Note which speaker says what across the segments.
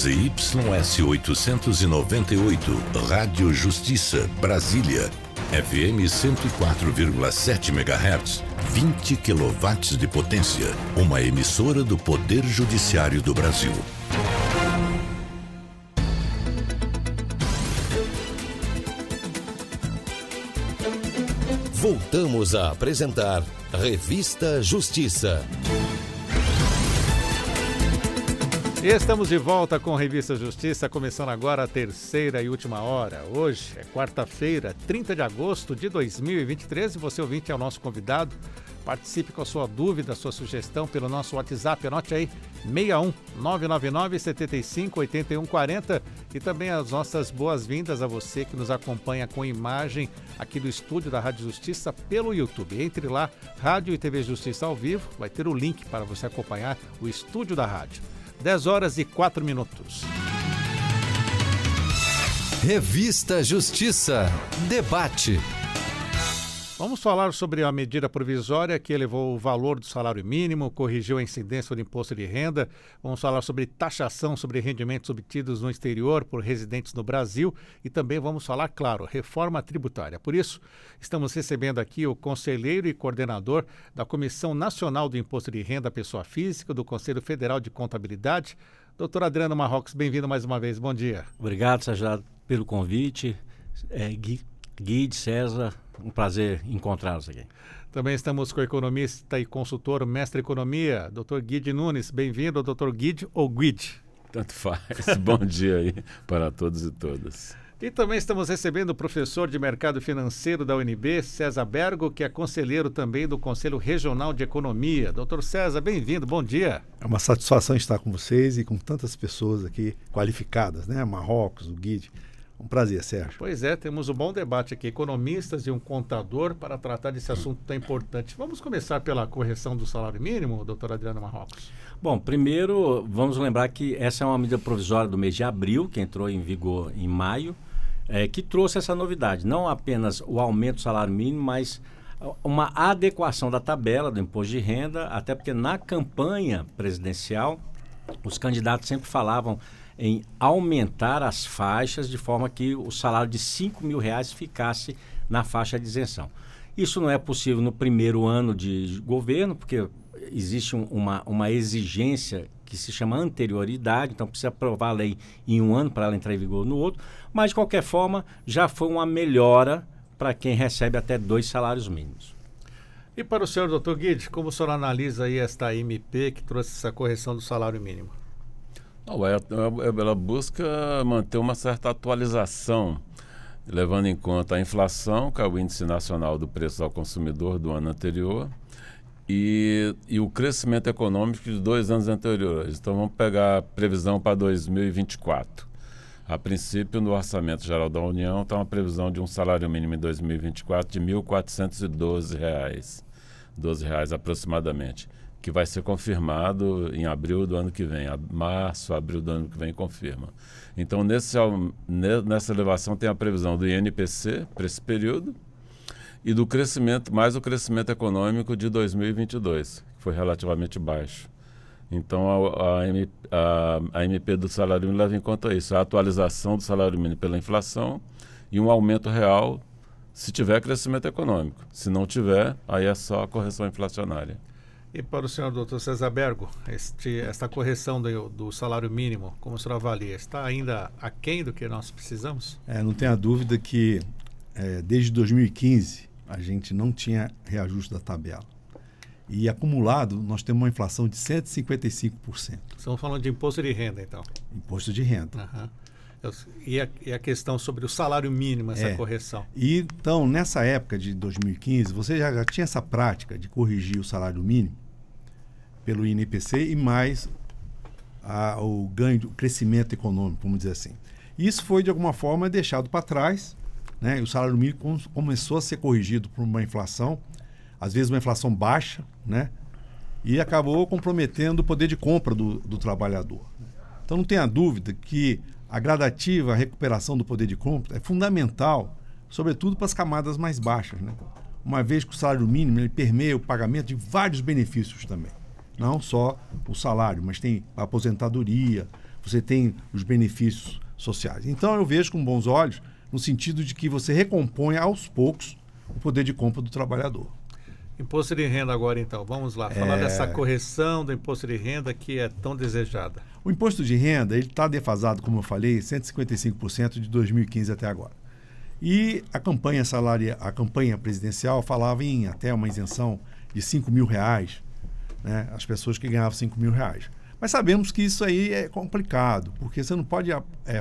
Speaker 1: ZYS 898, Rádio Justiça, Brasília. FM 104,7 MHz, 20 kW de potência. Uma emissora do Poder Judiciário do Brasil.
Speaker 2: Voltamos a apresentar Revista Justiça.
Speaker 3: E estamos de volta com Revista Justiça, começando agora a terceira e última hora. Hoje é quarta-feira, 30 de agosto de 2023 e você, ouvinte, é o nosso convidado. Participe com a sua dúvida, sua sugestão pelo nosso WhatsApp. Anote aí, 61 999 75 81 40. E também as nossas boas-vindas a você que nos acompanha com imagem aqui do estúdio da Rádio Justiça pelo YouTube. Entre lá, Rádio e TV Justiça ao vivo, vai ter o link para você acompanhar o estúdio da rádio. 10 horas e 4 minutos.
Speaker 2: Revista Justiça. Debate.
Speaker 3: Vamos falar sobre a medida provisória que elevou o valor do salário mínimo, corrigiu a incidência do imposto de renda. Vamos falar sobre taxação sobre rendimentos obtidos no exterior por residentes no Brasil e também vamos falar, claro, reforma tributária. Por isso, estamos recebendo aqui o conselheiro e coordenador da Comissão Nacional do Imposto de Renda à Pessoa Física, do Conselho Federal de Contabilidade, doutor Adriano Marrocos. Bem-vindo mais uma vez. Bom dia.
Speaker 4: Obrigado, Sérgio, pelo convite. Guide, César, um prazer encontrá-los aqui.
Speaker 3: Também estamos com o economista e consultor, mestre em economia, Dr. Guide Nunes. Bem-vindo, Dr. Guide ou Guide?
Speaker 5: Tanto faz. Bom dia aí para todos e todas.
Speaker 3: E também estamos recebendo o professor de Mercado Financeiro da UNB, César Bergo, que é conselheiro também do Conselho Regional de Economia. Dr. César, bem-vindo, bom dia.
Speaker 6: É uma satisfação estar com vocês e com tantas pessoas aqui qualificadas, né? Marrocos, o Guide. Um prazer, Sérgio.
Speaker 3: Pois é, temos um bom debate aqui, economistas e um contador, para tratar desse assunto tão importante. Vamos começar pela correção do salário mínimo, doutor Adriano Marrocos?
Speaker 4: Bom, primeiro vamos lembrar que essa é uma medida provisória do mês de abril, que entrou em vigor em maio, que trouxe essa novidade, não apenas o aumento do salário mínimo, mas uma adequação da tabela do imposto de renda, até porque na campanha presidencial os candidatos sempre falavam em aumentar as faixas de forma que o salário de R$5.000 ficasse na faixa de isenção. Isso não é possível no primeiro ano de governo, porque existe uma exigência que se chama anterioridade, então precisa aprovar a lei em um ano para ela entrar em vigor no outro, mas de qualquer forma já foi uma melhora para quem recebe até 2 salários mínimos.
Speaker 3: E para o senhor, doutor Guide, como o senhor analisa aí esta MP que trouxe essa correção do salário mínimo?
Speaker 5: Ela busca manter uma certa atualização, levando em conta a inflação, que é o índice nacional do preço ao consumidor do ano anterior, e o crescimento econômico de 2 anos anteriores. Então vamos pegar a previsão para 2024. A princípio, no Orçamento Geral da União, está uma previsão de um salário mínimo em 2024 de R$ 1.412, R$12 aproximadamente, que vai ser confirmado em abril do ano que vem, março, abril do ano que vem confirma. Então, nessa elevação tem a previsão do INPC para esse período e do crescimento, mais o crescimento econômico de 2022, que foi relativamente baixo. Então, a MP do salário mínimo leva em conta isso, a atualização do salário mínimo pela inflação e um aumento real se tiver crescimento econômico. Se não tiver, aí é só a correção inflacionária.
Speaker 3: E para o senhor, doutor César Bergo, esta correção do salário mínimo, como o senhor avalia, está ainda aquém do que nós precisamos?
Speaker 6: Não tenha dúvida que desde 2015 a gente não tinha reajuste da tabela. E acumulado, nós temos uma inflação de 155%.
Speaker 3: Estamos falando de imposto de renda, então.
Speaker 6: Imposto de renda.
Speaker 3: Uhum. E a questão sobre o salário mínimo, essa correção?
Speaker 6: E, então, nessa época de 2015, você já tinha essa prática de corrigir o salário mínimo pelo INPC e mais o ganho, o crescimento econômico, vamos dizer assim. Isso foi, de alguma forma, deixado para trás, né? E o salário mínimo começou a ser corrigido por uma inflação, às vezes uma inflação baixa, né? E acabou comprometendo o poder de compra do trabalhador. Então, não tenha dúvida que a gradativa recuperação do poder de compra é fundamental, sobretudo para as camadas mais baixas, né? Uma vez que o salário mínimo ele permeia o pagamento de vários benefícios também. Não só o salário, mas tem a aposentadoria, você tem os benefícios sociais. Então eu vejo com bons olhos no sentido de que você recompõe aos poucos o poder de compra do trabalhador.
Speaker 3: Imposto de renda agora, então. Vamos lá, falar dessa correção do imposto de renda que é tão desejada.
Speaker 6: O imposto de renda ele está defasado, como eu falei, 155% de 2015 até agora. E a campanha presidencial falava em até uma isenção de R$5 mil, né, as pessoas que ganhavam R$5 mil. Mas sabemos que isso aí é complicado, porque você não pode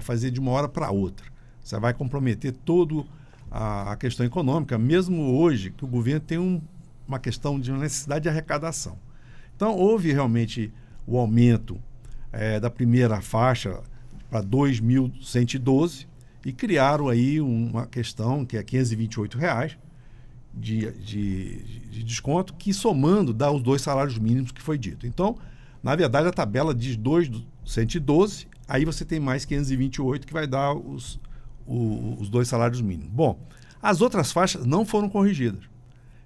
Speaker 6: fazer de uma hora para outra. Você vai comprometer toda a questão econômica, mesmo hoje que o governo tem uma questão de necessidade de arrecadação. Então, houve realmente o aumento da primeira faixa para 2.112 e criaram aí uma questão que é R$528 de desconto, que somando dá os 2 salários mínimos que foi dito. Então, na verdade, a tabela diz 2.112, aí você tem mais 528 que vai dar os 2 salários mínimos. Bom, as outras faixas não foram corrigidas.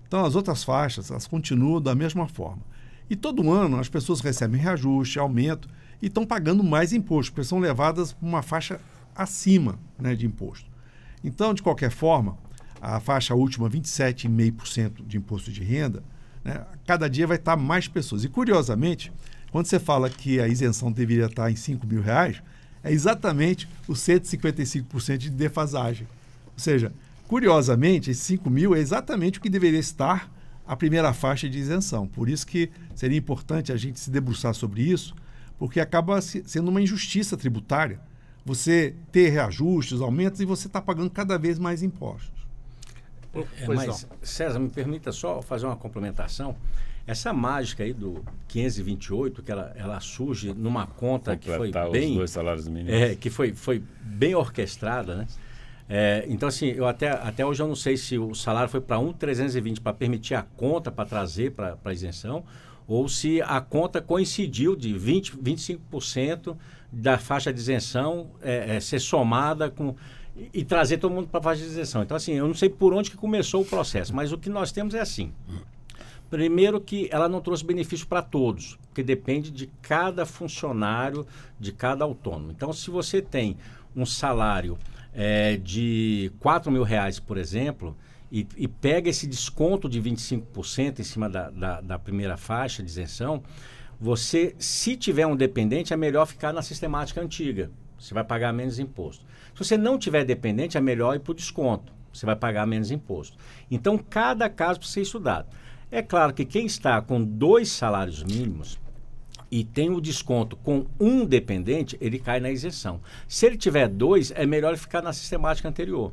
Speaker 6: Então, as outras faixas, elas continuam da mesma forma. E todo ano as pessoas recebem reajuste, aumento e estão pagando mais imposto, porque são levadas para uma faixa acima, né, de imposto. Então, de qualquer forma, a faixa última, 27,5% de imposto de renda, né, cada dia vai estar mais pessoas. E, curiosamente, quando você fala que a isenção deveria estar em R$5 mil, é exatamente os 155% de defasagem. Ou seja, curiosamente, esse 5 mil é exatamente o que deveria estar a primeira faixa de isenção. Por isso que seria importante a gente se debruçar sobre isso, porque acaba sendo uma injustiça tributária você ter reajustes, aumentos, e você está pagando cada vez mais impostos.
Speaker 4: Mas, César, me permita só fazer uma complementação. Essa mágica aí do 528, que ela surge numa conta que foi bem...
Speaker 5: os 2 salários mínimos.
Speaker 4: Que foi bem orquestrada, né? Então, assim, até hoje eu não sei se o salário foi para 1.320 para permitir a conta para trazer para a isenção, ou se a conta coincidiu de 25% da faixa de isenção ser somada e trazer todo mundo para a faixa de isenção. Então, assim, eu não sei por onde que começou o processo, mas o que nós temos é assim. Primeiro que ela não trouxe benefício para todos, porque depende de cada funcionário, de cada autônomo. Então, se você tem um salário de R$4 mil, por exemplo, e pega esse desconto de 25% em cima da primeira faixa de isenção, você, se tiver um dependente, é melhor ficar na sistemática antiga. Você vai pagar menos imposto. Se você não tiver dependente, é melhor ir para o desconto. Você vai pagar menos imposto. Então, cada caso precisa ser estudado. É claro que quem está com 2 salários mínimos e tem o desconto com um dependente, ele cai na isenção. Se ele tiver 2, é melhor ele ficar na sistemática anterior.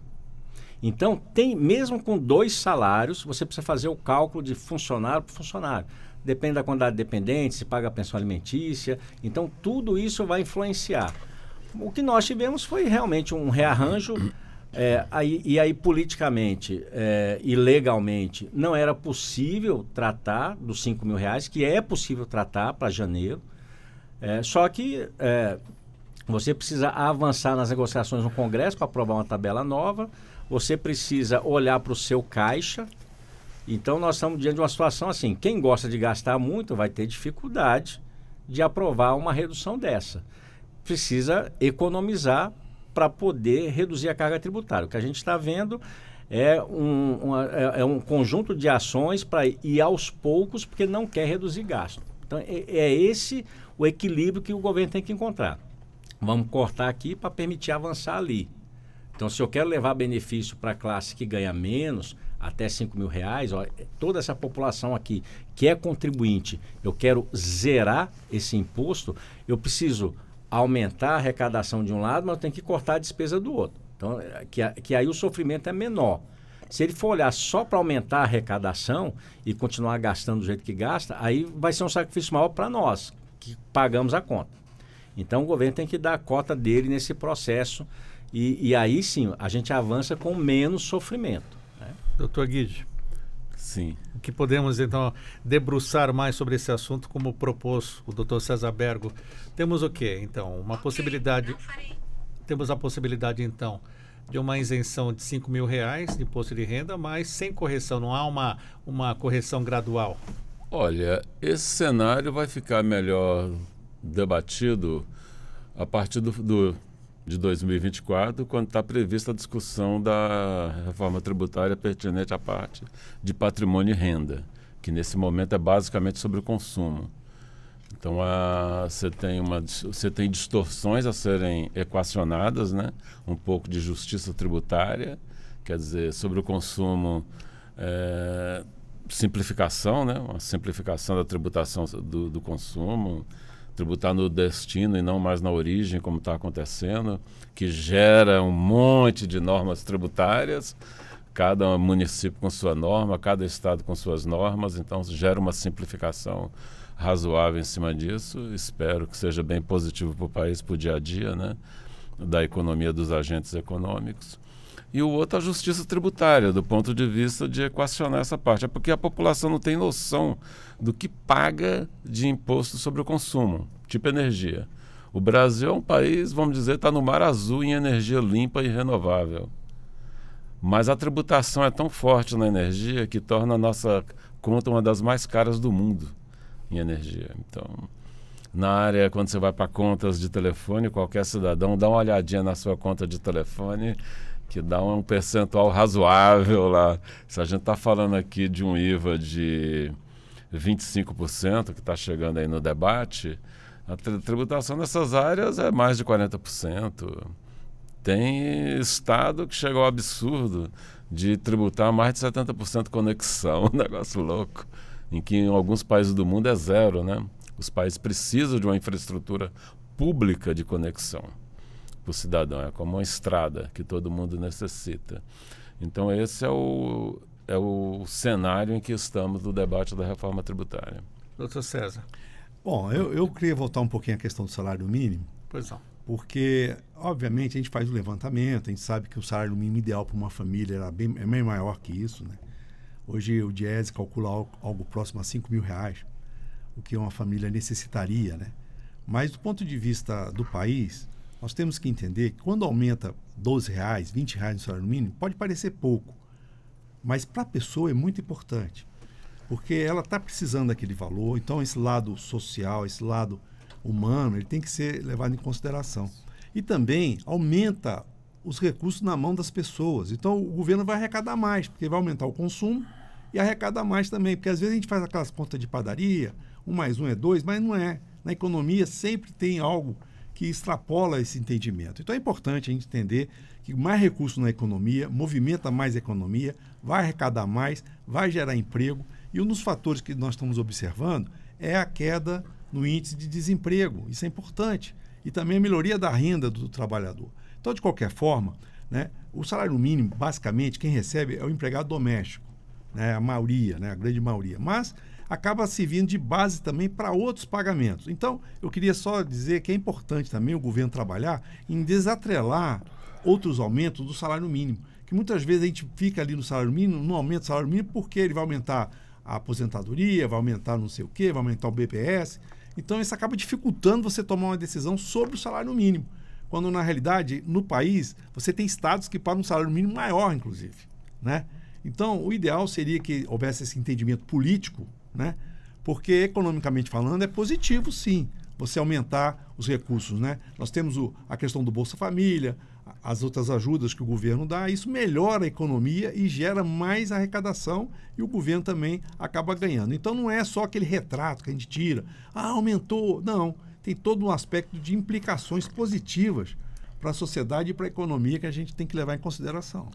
Speaker 4: Então, mesmo com 2 salários, você precisa fazer o cálculo de funcionário por funcionário. Depende da quantidade de dependentes, se paga a pensão alimentícia. Então, tudo isso vai influenciar. O que nós tivemos foi realmente um rearranjo. Aí, politicamente e legalmente, não era possível tratar dos R$5 mil, que é possível tratar para janeiro. Só que você precisa avançar nas negociações no Congresso para aprovar uma tabela nova. Você precisa olhar para o seu caixa. Então, nós estamos diante de uma situação assim. Quem gosta de gastar muito vai ter dificuldade de aprovar uma redução dessa. Precisa economizar para poder reduzir a carga tributária. O que a gente está vendo é um conjunto de ações para ir aos poucos, porque não quer reduzir gasto. Então, é esse o equilíbrio que o governo tem que encontrar. Vamos cortar aqui para permitir avançar ali. Então, se eu quero levar benefício para a classe que ganha menos, até R$5 mil, toda essa população aqui que é contribuinte, eu quero zerar esse imposto, eu preciso aumentar a arrecadação de um lado, mas eu tenho que cortar a despesa do outro. Então, que aí o sofrimento é menor. Se ele for olhar só para aumentar a arrecadação e continuar gastando do jeito que gasta, aí vai ser um sacrifício maior para nós, que pagamos a conta. Então, o governo tem que dar a cota dele nesse processo e aí sim, a gente avança com menos sofrimento. Né?
Speaker 3: Doutor Guide.
Speaker 5: Sim.
Speaker 3: O que podemos, então, debruçar mais sobre esse assunto, como propôs o doutor César Bergo? Temos o quê, então? Uma possibilidade... Temos a possibilidade, então, de uma isenção de R$5 mil de imposto de renda, mas sem correção, não há uma correção gradual.
Speaker 5: Olha, esse cenário vai ficar melhor debatido A partir de 2024, quando está prevista a discussão da reforma tributária pertinente à parte de patrimônio e renda, que nesse momento é basicamente sobre o consumo. Então, você tem distorções a serem equacionadas, né? Um pouco de justiça tributária, quer dizer, sobre o consumo, simplificação, né? Uma simplificação da tributação do consumo, tributar no destino e não mais na origem, como está acontecendo, que gera um monte de normas tributárias, cada município com sua norma, cada estado com suas normas, então gera uma simplificação razoável em cima disso. Espero que seja bem positivo para o país, para o dia a dia, né, da economia, dos agentes econômicos. E o outro, a justiça tributária, do ponto de vista de equacionar essa parte. É porque a população não tem noção do que paga de imposto sobre o consumo, tipo energia. O Brasil é um país, vamos dizer, está no mar azul em energia limpa e renovável. Mas a tributação é tão forte na energia que torna a nossa conta uma das mais caras do mundo em energia. Então, na área, quando você vai para contas de telefone, qualquer cidadão dá uma olhadinha na sua conta de telefone, que dá um percentual razoável lá. Se a gente está falando aqui de um IVA de 25%, que está chegando aí no debate, a tributação nessas áreas é mais de 40%. Tem estado que chega ao absurdo de tributar mais de 70% conexão, um negócio louco, em que em alguns países do mundo é zero, né? Os países precisam de uma infraestrutura pública de conexão para o cidadão, é como uma estrada que todo mundo necessita. Então esse é o cenário em que estamos no debate da reforma tributária.
Speaker 3: Doutor César.
Speaker 6: Bom, eu queria voltar um pouquinho à questão do salário mínimo.
Speaker 3: Pois não.
Speaker 6: Porque, obviamente, a gente faz o levantamento, a gente sabe que o salário mínimo ideal para uma família é bem maior que isso, né? Hoje o Diese calcula algo próximo a R$5.000, o que uma família necessitaria, né? Mas do ponto de vista do país, nós temos que entender que quando aumenta R$12, R$20 no salário mínimo, pode parecer pouco, mas para a pessoa é muito importante, porque ela está precisando daquele valor. Então esse lado social, esse lado humano, ele tem que ser levado em consideração. E também aumenta os recursos na mão das pessoas. Então o governo vai arrecadar mais, porque vai aumentar o consumo e arrecada mais também, porque às vezes a gente faz aquelas contas de padaria, 1 mais 1 é 2, mas não é. Na economia sempre tem algo que extrapola esse entendimento. Então é importante a gente entender que mais recurso na economia movimenta mais a economia, vai arrecadar mais, vai gerar emprego, e um dos fatores que nós estamos observando é a queda no índice de desemprego. Isso é importante. E também a melhoria da renda do trabalhador. Então, de qualquer forma, né, o salário mínimo, basicamente, quem recebe é o empregado doméstico, né, a maioria, né, a grande maioria. Mas acaba servindo de base também para outros pagamentos. Então, eu queria só dizer que é importante também o governo trabalhar em desatrelar outros aumentos do salário mínimo. Que muitas vezes a gente fica ali no salário mínimo, no aumento do salário mínimo, porque ele vai aumentar a aposentadoria, vai aumentar não sei o quê, vai aumentar o BPS. Então, isso acaba dificultando você tomar uma decisão sobre o salário mínimo. Quando, na realidade, no país, você tem estados que pagam um salário mínimo maior, inclusive, né? Então, o ideal seria que houvesse esse entendimento político, né? Porque, economicamente falando, é positivo, sim, você aumentar os recursos, né? Nós temos a questão do Bolsa Família, as outras ajudas que o governo dá, isso melhora a economia e gera mais arrecadação, e o governo também acaba ganhando. Então não é só aquele retrato que a gente tira, aumentou, não, tem todo um aspecto de implicações positivas para a sociedade e para a economia que a gente tem que levar em consideração.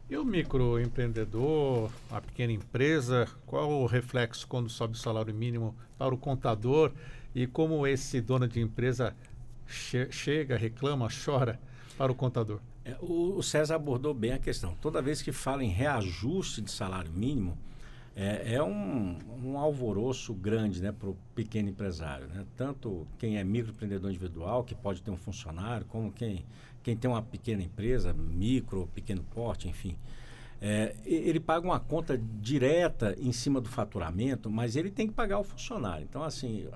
Speaker 3: E o microempreendedor, a pequena empresa, qual o reflexo quando sobe o salário mínimo para o contador, e como esse dono de empresa chega, reclama, chora para o contador?
Speaker 4: O César abordou bem a questão. Toda vez que fala em reajuste de salário mínimo, é um alvoroço grande, né, para o pequeno empresário, né? Tanto quem é microempreendedor individual, que pode ter um funcionário, como quem tem uma pequena empresa, micro, pequeno porte, enfim. Ele paga uma conta direta em cima do faturamento, mas ele tem que pagar o funcionário. Então, assim,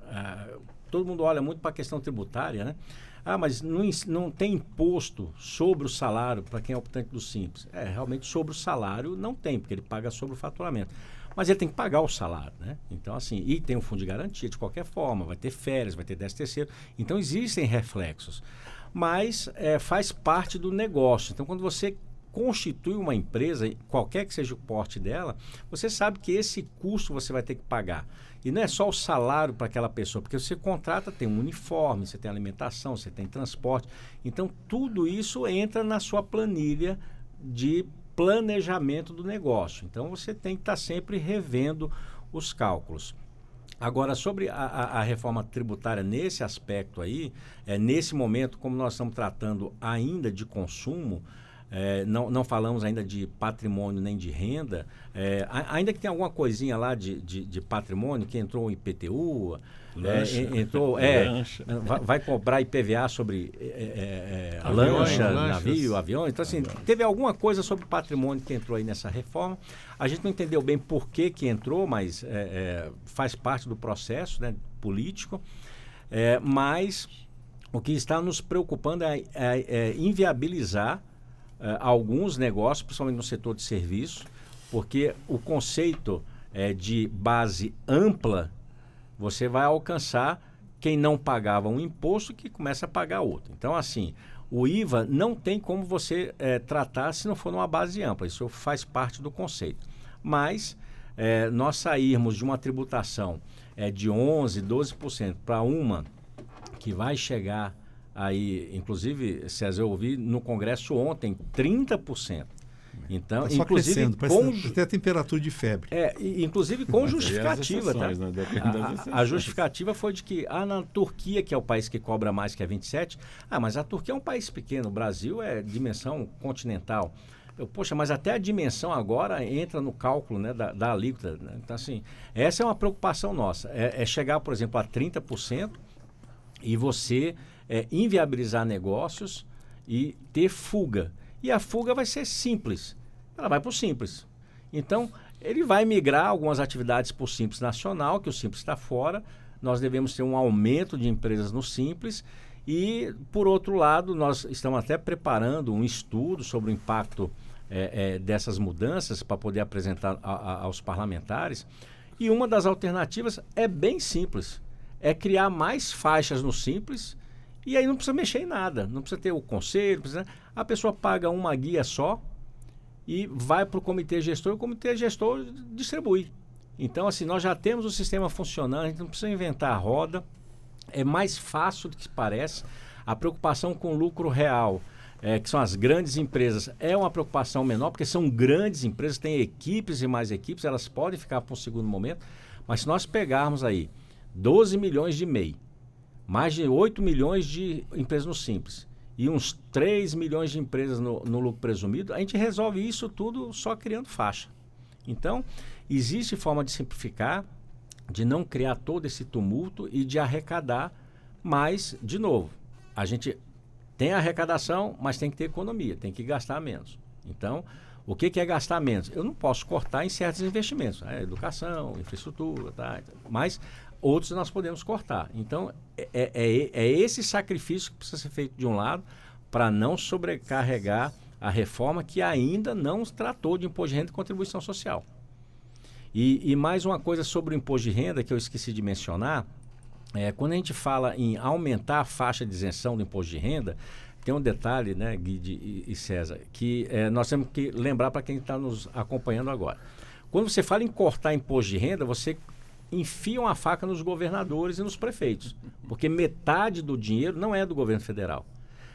Speaker 4: todo mundo olha muito para a questão tributária, né? Mas não tem imposto sobre o salário para quem é optante do Simples. Realmente sobre o salário não tem, porque ele paga sobre o faturamento. mas ele tem que pagar o salário, né? Então, assim, e tem um fundo de garantia de qualquer forma, vai ter férias, vai ter 13º. Então, existem reflexos. Mas faz parte do negócio. Então, quando você constitui uma empresa, qualquer que seja o porte dela, você sabe que esse custo você vai ter que pagar. E não é só o salário para aquela pessoa, porque você contrata, tem um uniforme, você tem alimentação, você tem transporte. Então, tudo isso entra na sua planilha de planejamento do negócio. Então, você tem que estar sempre revendo os cálculos. Agora, sobre a reforma tributária nesse aspecto aí, nesse momento, como nós estamos tratando ainda de consumo, não falamos ainda de patrimônio nem de renda, ainda que tenha alguma coisinha lá de patrimônio, que entrou o IPTU, vai cobrar IPVA sobre lancha, navio, avião. Então, assim, teve alguma coisa sobre patrimônio que entrou aí nessa reforma. A gente não entendeu bem por que entrou, mas faz parte do processo, né, político. Mas o que está nos preocupando é inviabilizar alguns negócios, principalmente no setor de serviço, porque o conceito de base ampla, você vai alcançar quem não pagava um imposto que começa a pagar outro. Então, assim, o IVA não tem como você tratar se não for numa base ampla. Isso faz parte do conceito. Mas nós sairmos de uma tributação de 11%, 12% para uma que vai chegar aí, inclusive, César, eu ouvi no Congresso ontem, 30%. Então,
Speaker 6: só
Speaker 4: inclusive
Speaker 6: crescendo, até a temperatura de febre.
Speaker 4: Inclusive com justificativa, tá?
Speaker 5: Né?
Speaker 4: A justificativa foi de que na Turquia, que é o país que cobra mais que a 27, mas a Turquia é um país pequeno, o Brasil é dimensão continental. Poxa, mas até a dimensão agora entra no cálculo, né, da alíquota. Né? Então, assim, essa é uma preocupação nossa. É chegar, por exemplo, a 30% e você inviabilizar negócios e ter fuga. E a fuga vai ser simples. Ela vai para o Simples. Então, ele vai migrar algumas atividades para o Simples Nacional, que o Simples está fora. Nós devemos ter um aumento de empresas no Simples. E, por outro lado, nós estamos até preparando um estudo sobre o impacto dessas mudanças para poder apresentar aos parlamentares. E uma das alternativas é bem simples. É criar mais faixas no Simples. E aí não precisa mexer em nada, não precisa ter o conselho, a pessoa paga uma guia só e vai para o comitê gestor, e o comitê gestor distribui. Então, assim, nós já temos o sistema funcionando, a gente não precisa inventar a roda, é mais fácil do que parece. A preocupação com o lucro real, que são as grandes empresas, é uma preocupação menor, porque são grandes empresas, têm equipes e mais equipes, elas podem ficar para um segundo momento, mas se nós pegarmos aí 12 milhões de MEI, mais de 8 milhões de empresas no Simples e uns 3 milhões de empresas no lucro presumido, a gente resolve isso tudo só criando faixa. Então, existe forma de simplificar, de não criar todo esse tumulto e de arrecadar, mas, de novo, a gente tem arrecadação, mas tem que ter economia, tem que gastar menos. Então, o que é gastar menos? Eu não posso cortar em certos investimentos, educação, infraestrutura, mas outros nós podemos cortar. Então, é esse sacrifício que precisa ser feito de um lado para não sobrecarregar a reforma que ainda não tratou de imposto de renda e contribuição social. E mais uma coisa sobre o imposto de renda que eu esqueci de mencionar, quando a gente fala em aumentar a faixa de isenção do imposto de renda, tem um detalhe, né, Guide e César, que nós temos que lembrar para quem está nos acompanhando agora. Quando você fala em cortar imposto de renda, você enfia uma faca nos governadores e nos prefeitos, porque metade do dinheiro não é do governo federal.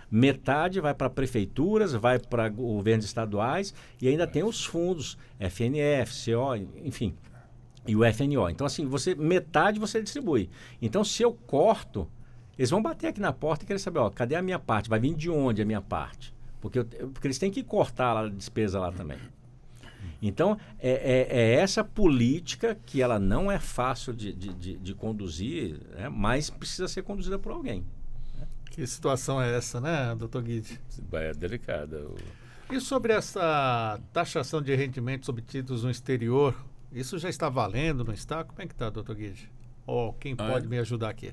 Speaker 4: Metade vai para prefeituras, vai para governos estaduais e ainda tem os fundos, FNF, CO, enfim, e o FNO. Então, assim, metade você distribui. Então, se eu corto, eles vão bater aqui na porta e querer saber, cadê a minha parte? Vai vir de onde a minha parte? Porque eles têm que cortar a despesa lá também. Então, é essa política que ela não é fácil de conduzir, né, mas precisa ser conduzida por alguém.
Speaker 3: Que situação é essa, né, doutor Guide?
Speaker 5: É delicada.
Speaker 3: E sobre essa taxação de rendimentos obtidos no exterior, isso já está valendo, não está? Como é que está, doutor Guide? Ou quem pode me ajudar aqui?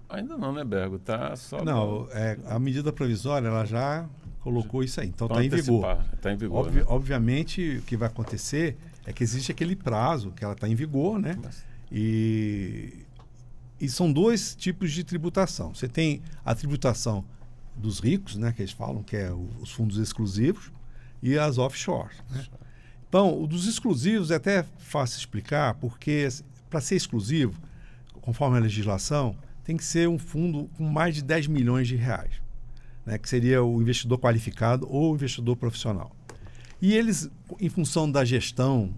Speaker 5: Ainda não, né, Bergo? Tá só...
Speaker 6: Não, a medida provisória, ela já colocou isso aí. Então está em vigor.
Speaker 5: Está em vigor.
Speaker 6: Obviamente, o que vai acontecer É que existe aquele prazo que ela está em vigor, né? E são dois tipos de tributação. Você tem a tributação dos ricos, né, que eles falam, que é os fundos exclusivos, e as offshore. Né? Então, o dos exclusivos é até fácil explicar, porque para ser exclusivo, conforme a legislação, tem que ser um fundo com mais de 10 milhões de reais, né, que seria o investidor qualificado ou o investidor profissional. E eles, em função da gestão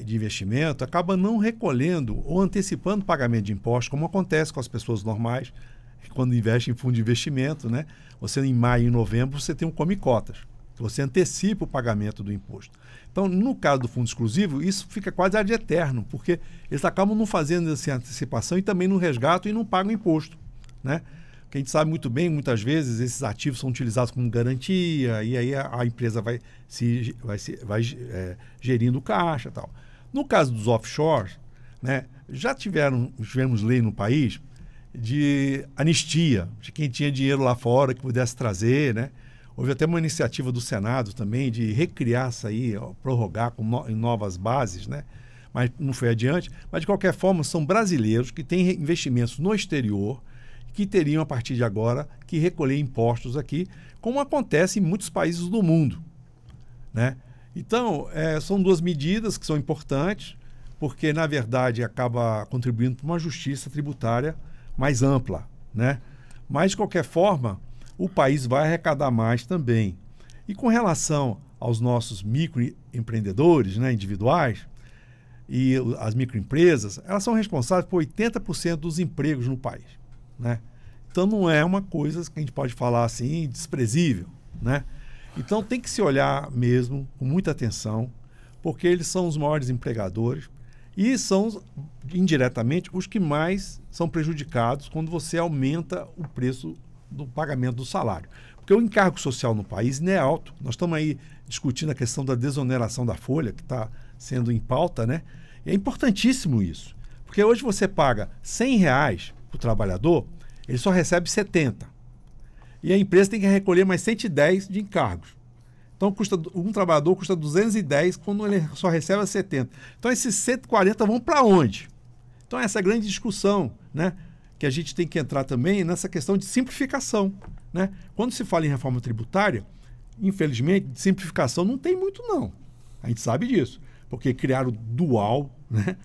Speaker 6: de investimento, acabam não recolhendo ou antecipando o pagamento de impostos, como acontece com as pessoas normais, quando investem em fundo de investimento, né? Você, em maio e novembro, você tem um come-cotas. Você antecipa o pagamento do imposto. Então, no caso do fundo exclusivo, isso fica quase ad eterno, porque eles acabam não fazendo essa antecipação e também não resgatam e não pagam imposto, né? Porque a gente sabe muito bem, muitas vezes, esses ativos são utilizados como garantia e aí a empresa vai gerindo caixa e tal. No caso dos offshores, né, já tivemos lei no país de anistia, de quem tinha dinheiro lá fora que pudesse trazer, né? Houve até uma iniciativa do Senado também de recriar isso aí, prorrogar em novas bases, né? Mas não foi adiante. Mas, de qualquer forma, são brasileiros que têm investimentos no exterior que teriam, a partir de agora, que recolher impostos aqui, como acontece em muitos países do mundo, né? Então, são duas medidas que são importantes, porque, na verdade, acaba contribuindo para uma justiça tributária mais ampla, né? Mas, de qualquer forma, o país vai arrecadar mais também. E com relação aos nossos microempreendedores, né, individuais, e as microempresas, elas são responsáveis por 80% dos empregos no país, né? Então não é uma coisa que a gente pode falar assim, desprezível, né? Então tem que se olhar mesmo com muita atenção, porque eles são os maiores empregadores e são, indiretamente, os que mais são prejudicados quando você aumenta o preço do pagamento do salário. Porque o encargo social no país não é alto. Nós estamos aí discutindo a questão da desoneração da folha, que está sendo em pauta, né? E é importantíssimo isso. Porque hoje você paga R$100 para o trabalhador, ele só recebe 70. E a empresa tem que recolher mais 110 de encargos. Então, um trabalhador custa 210 quando ele só recebe 70. Então, esses 140 vão para onde? Então, essa é a grande discussão, né, que a gente tem que entrar também nessa questão de simplificação, né? Quando se fala em reforma tributária, infelizmente, de simplificação não tem muito, não. A gente sabe disso. Porque criaram dual, né?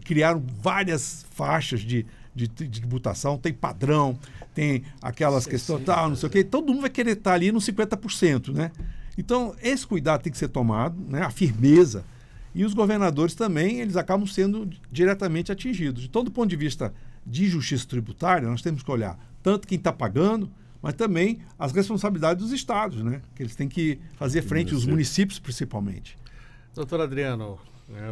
Speaker 6: Criaram várias faixas de tributação, tem padrão, tem aquelas questões, tal, não sei o quê. Todo mundo vai querer estar ali nos 50%, né? Então, esse cuidado tem que ser tomado, né? A firmeza. E os governadores também, eles acabam sendo diretamente atingidos. Então, do ponto de vista de justiça tributária, nós temos que olhar tanto quem está pagando, mas também as responsabilidades dos estados, né? Que eles têm que fazer frente, os municípios principalmente.
Speaker 3: Doutor Adriano,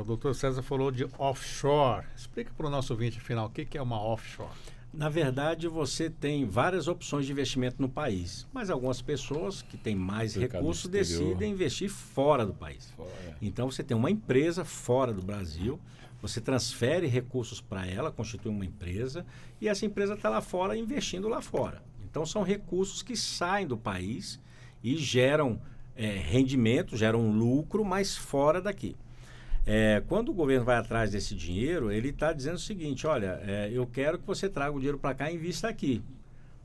Speaker 3: o doutor César falou de offshore. Explica para o nosso ouvinte, afinal, o que é uma offshore?
Speaker 4: Na verdade, você tem várias opções de investimento no país, mas algumas pessoas que têm mais recursos decidem investir fora do país. Então, você tem uma empresa fora do Brasil, você transfere recursos para ela, constitui uma empresa, e essa empresa está lá fora investindo lá fora. Então, são recursos que saem do país e geram rendimento, geram lucro, mas fora daqui. Quando o governo vai atrás desse dinheiro, ele está dizendo o seguinte: olha, eu quero que você traga o dinheiro para cá e invista aqui.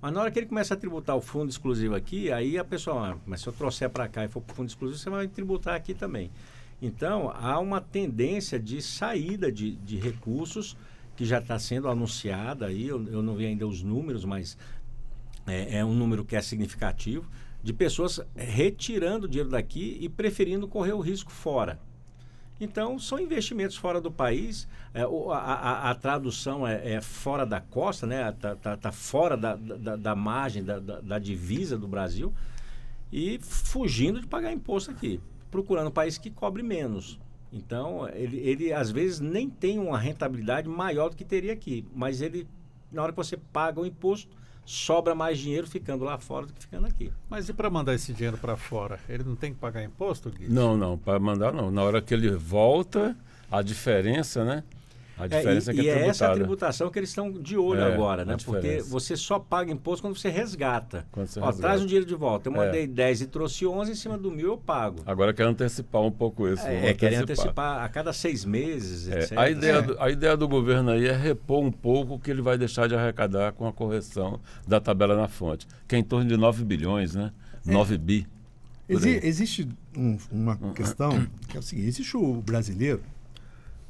Speaker 4: Mas na hora que ele começa a tributar o fundo exclusivo aqui, aí a pessoa, mas se eu trouxer para cá e for para o fundo exclusivo, você vai tributar aqui também. Então, há uma tendência de saída de recursos que já está sendo anunciada aí, eu não vi ainda os números, mas é um número que é significativo, de pessoas retirando dinheiro daqui e preferindo correr o risco fora. Então, são investimentos fora do país, a tradução é fora da costa, né? Tá fora da margem, da divisa do Brasil, e fugindo de pagar imposto aqui, procurando um país que cobre menos. Então, ele às vezes nem tem uma rentabilidade maior do que teria aqui, mas na hora que você paga o imposto, sobra mais dinheiro ficando lá fora do que ficando aqui.
Speaker 3: Mas e para mandar esse dinheiro para fora? Ele não tem que pagar imposto, Gui?
Speaker 5: Não, para mandar não. Na hora que ele volta, a diferença, né? A diferença é que
Speaker 4: e
Speaker 5: é tributada.
Speaker 4: essa a tributação que eles estão de olho agora, né? Porque você só paga imposto quando você resgata. Traz o dinheiro de volta. Eu mandei 10 e trouxe 11, em cima do 1.000 eu pago.
Speaker 5: Agora quer antecipar um pouco isso.
Speaker 4: Querem antecipar a cada 6 meses, etc.
Speaker 5: A ideia do governo aí é repor um pouco o que ele vai deixar de arrecadar com a correção da tabela na fonte, que é em torno de 9 bilhões, né? 9 bi.
Speaker 6: Existe uma questão que é o seguinte: existe o brasileiro,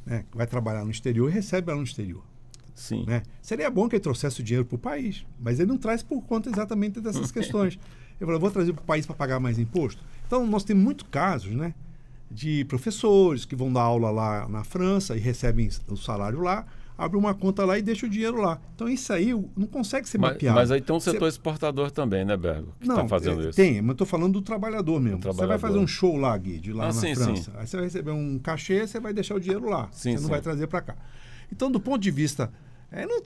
Speaker 6: né, que vai trabalhar no exterior e recebe lá no exterior.
Speaker 5: Sim.
Speaker 6: Né? Seria bom que ele trouxesse o dinheiro para o país, mas ele não traz por conta exatamente dessas questões. Ele falou, vou trazer para o país para pagar mais imposto. Então, nós temos muitos casos, né, de professores que vão dar aula lá na França e recebem o salário lá, abrem uma conta lá e deixam o dinheiro lá. Então, isso aí não consegue ser mapeado.
Speaker 5: Mas aí tem um setor exportador também, né, Bergo? Que está fazendo isso.
Speaker 6: Tem, mas estou falando do trabalhador mesmo. Você vai fazer um show lá, Gui, de lá na França. Sim. Aí você vai receber um cachê, você vai deixar o dinheiro lá. Você não vai trazer para cá. Então, do ponto de vista...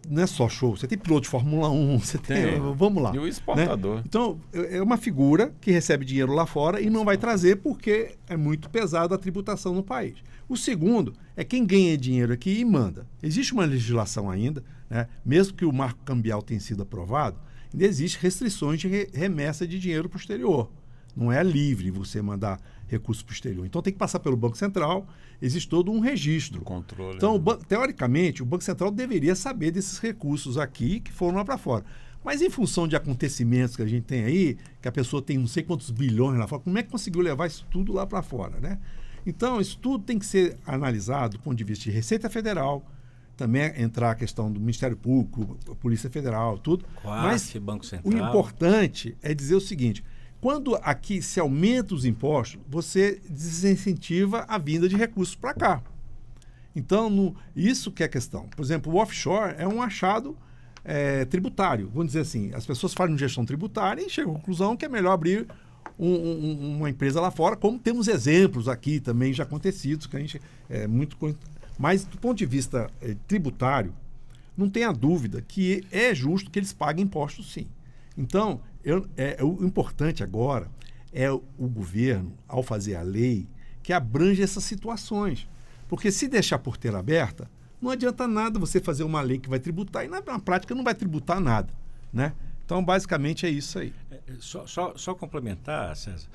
Speaker 6: não é só show. Você tem piloto de Fórmula 1, você tem... Vamos lá.
Speaker 5: E o exportador.
Speaker 6: Né? Então, é uma figura que recebe dinheiro lá fora e não vai trazer porque é muito pesado a tributação no país. O segundo é quem ganha dinheiro aqui e manda. Existe uma legislação ainda, né? Mesmo que o marco cambial tenha sido aprovado, ainda existem restrições de remessa de dinheiro para o exterior. Não é livre você mandar recursos para o exterior. Então tem que passar pelo Banco Central, existe todo um registro.
Speaker 5: Controle.
Speaker 6: Então, teoricamente, o Banco Central deveria saber desses recursos aqui que foram lá para fora. Mas em função de acontecimentos que a gente tem aí, que a pessoa tem não sei quantos bilhões lá fora, como é que conseguiu levar isso tudo lá para fora, né? Então, isso tudo tem que ser analisado do ponto de vista de Receita Federal, também entrar a questão do Ministério Público, Polícia Federal, tudo.
Speaker 4: Mas Banco Central.
Speaker 6: O importante é dizer o seguinte: quando aqui se aumenta os impostos, você desincentiva a vinda de recursos para cá. Então, isso que é a questão. Por exemplo, o offshore é um achado tributário. Vamos dizer assim, as pessoas fazem gestão tributária e chegam à conclusão que é melhor abrir uma empresa lá fora, como temos exemplos aqui também já acontecidos, que a gente muito... Mas, do ponto de vista tributário, não tenha dúvida que é justo que eles paguem impostos, sim. Então, o importante agora é o governo, ao fazer a lei, que abrange essas situações. Porque se deixar a porteira aberta, não adianta nada você fazer uma lei que vai tributar e na prática não vai tributar nada, né? Então, basicamente, é isso aí.
Speaker 4: Só complementar, César.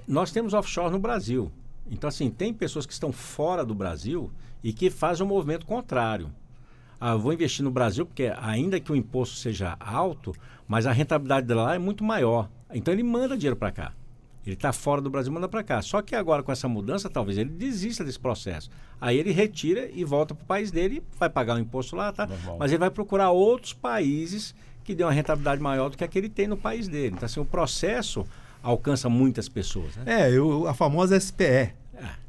Speaker 4: Nós temos offshore no Brasil. Então, assim, tem pessoas que estão fora do Brasil e que fazem um movimento contrário. Eu vou investir no Brasil porque, ainda que o imposto seja alto, mas a rentabilidade dela lá é muito maior. Então, ele manda dinheiro para cá. Ele está fora do Brasil, manda para cá. Só que agora, com essa mudança, talvez ele desista desse processo. Aí ele retira e volta para o país dele, vai pagar o imposto lá, tá? Normal. Mas ele vai procurar outros países que dêem uma rentabilidade maior do que a que ele tem no país dele. Então, assim, o processo alcança muitas pessoas, né?
Speaker 6: A famosa SPE,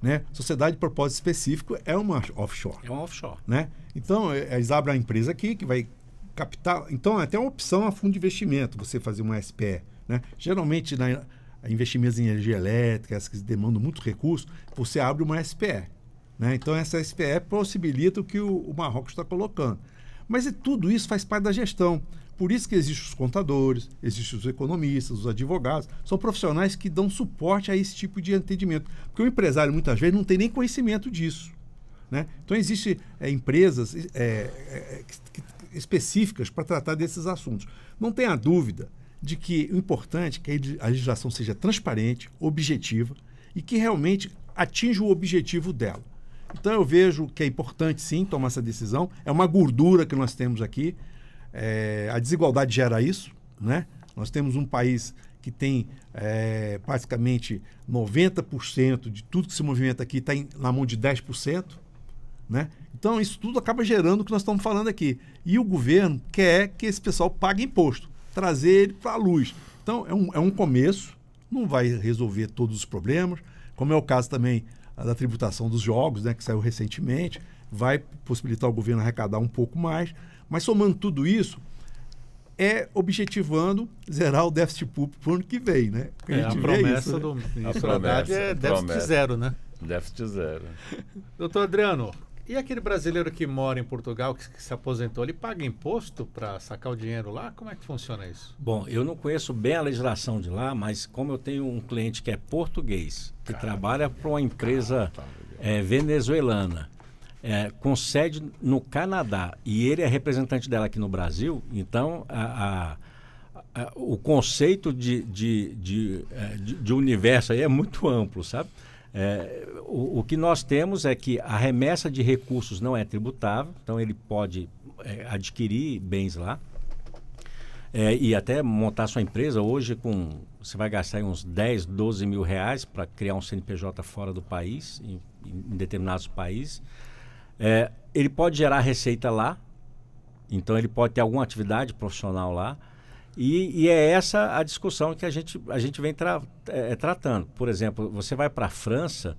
Speaker 6: né? Sociedade de Propósito Específico, é uma offshore.
Speaker 4: É uma offshore.
Speaker 6: Né? Então, eles abrem a empresa aqui que vai captar... Então, é até uma opção a fundo de investimento, você fazer uma SPE. Né? Geralmente, investimentos em energia elétrica, as que demandam muito recurso, você abre uma SPE. Né? Então, essa SPE possibilita o que o Marrocos está colocando. Mas tudo isso faz parte da gestão. Por isso que existem os contadores, existem os economistas, os advogados. São profissionais que dão suporte a esse tipo de atendimento. Porque o empresário, muitas vezes, não tem nem conhecimento disso. Né? Então, existem empresas específicas para tratar desses assuntos. Não tenha dúvida de que o importante é que a legislação seja transparente, objetiva e que realmente atinja o objetivo dela. Então, eu vejo que é importante, sim, tomar essa decisão. É uma gordura que nós temos aqui. A desigualdade gera isso, né? Nós temos um país que tem praticamente 90% de tudo que se movimenta aqui está na mão de 10%, né? Então, isso tudo acaba gerando o que nós estamos falando aqui. E o governo quer que esse pessoal pague imposto, trazer ele para a luz. Então, é um começo, não vai resolver todos os problemas, como é o caso também da tributação dos jogos, né, que saiu recentemente, vai possibilitar o governo arrecadar um pouco mais, mas somando tudo isso, objetivando zerar o déficit público para o ano que vem, né?
Speaker 3: A promessa do ministro Haddad é déficit zero, né?
Speaker 5: Déficit zero.
Speaker 3: Doutor Adriano, e aquele brasileiro que mora em Portugal, que se aposentou, ele paga imposto para sacar o dinheiro lá? Como é que funciona isso?
Speaker 4: Bom, eu não conheço bem a legislação de lá, mas como eu tenho um cliente que é português, que trabalha para uma empresa venezuelana, com sede no Canadá, e ele é representante dela aqui no Brasil, então o conceito de universo aí é muito amplo, sabe? O que nós temos é que a remessa de recursos não é tributável, então ele pode adquirir bens lá e até montar sua empresa. Hoje você vai gastar aí uns 10, 12 mil reais para criar um CNPJ fora do país, em determinados países. Ele pode gerar receita lá, então ele pode ter alguma atividade profissional lá. E é essa a discussão que a gente vem tratando. Por exemplo, você vai para a França,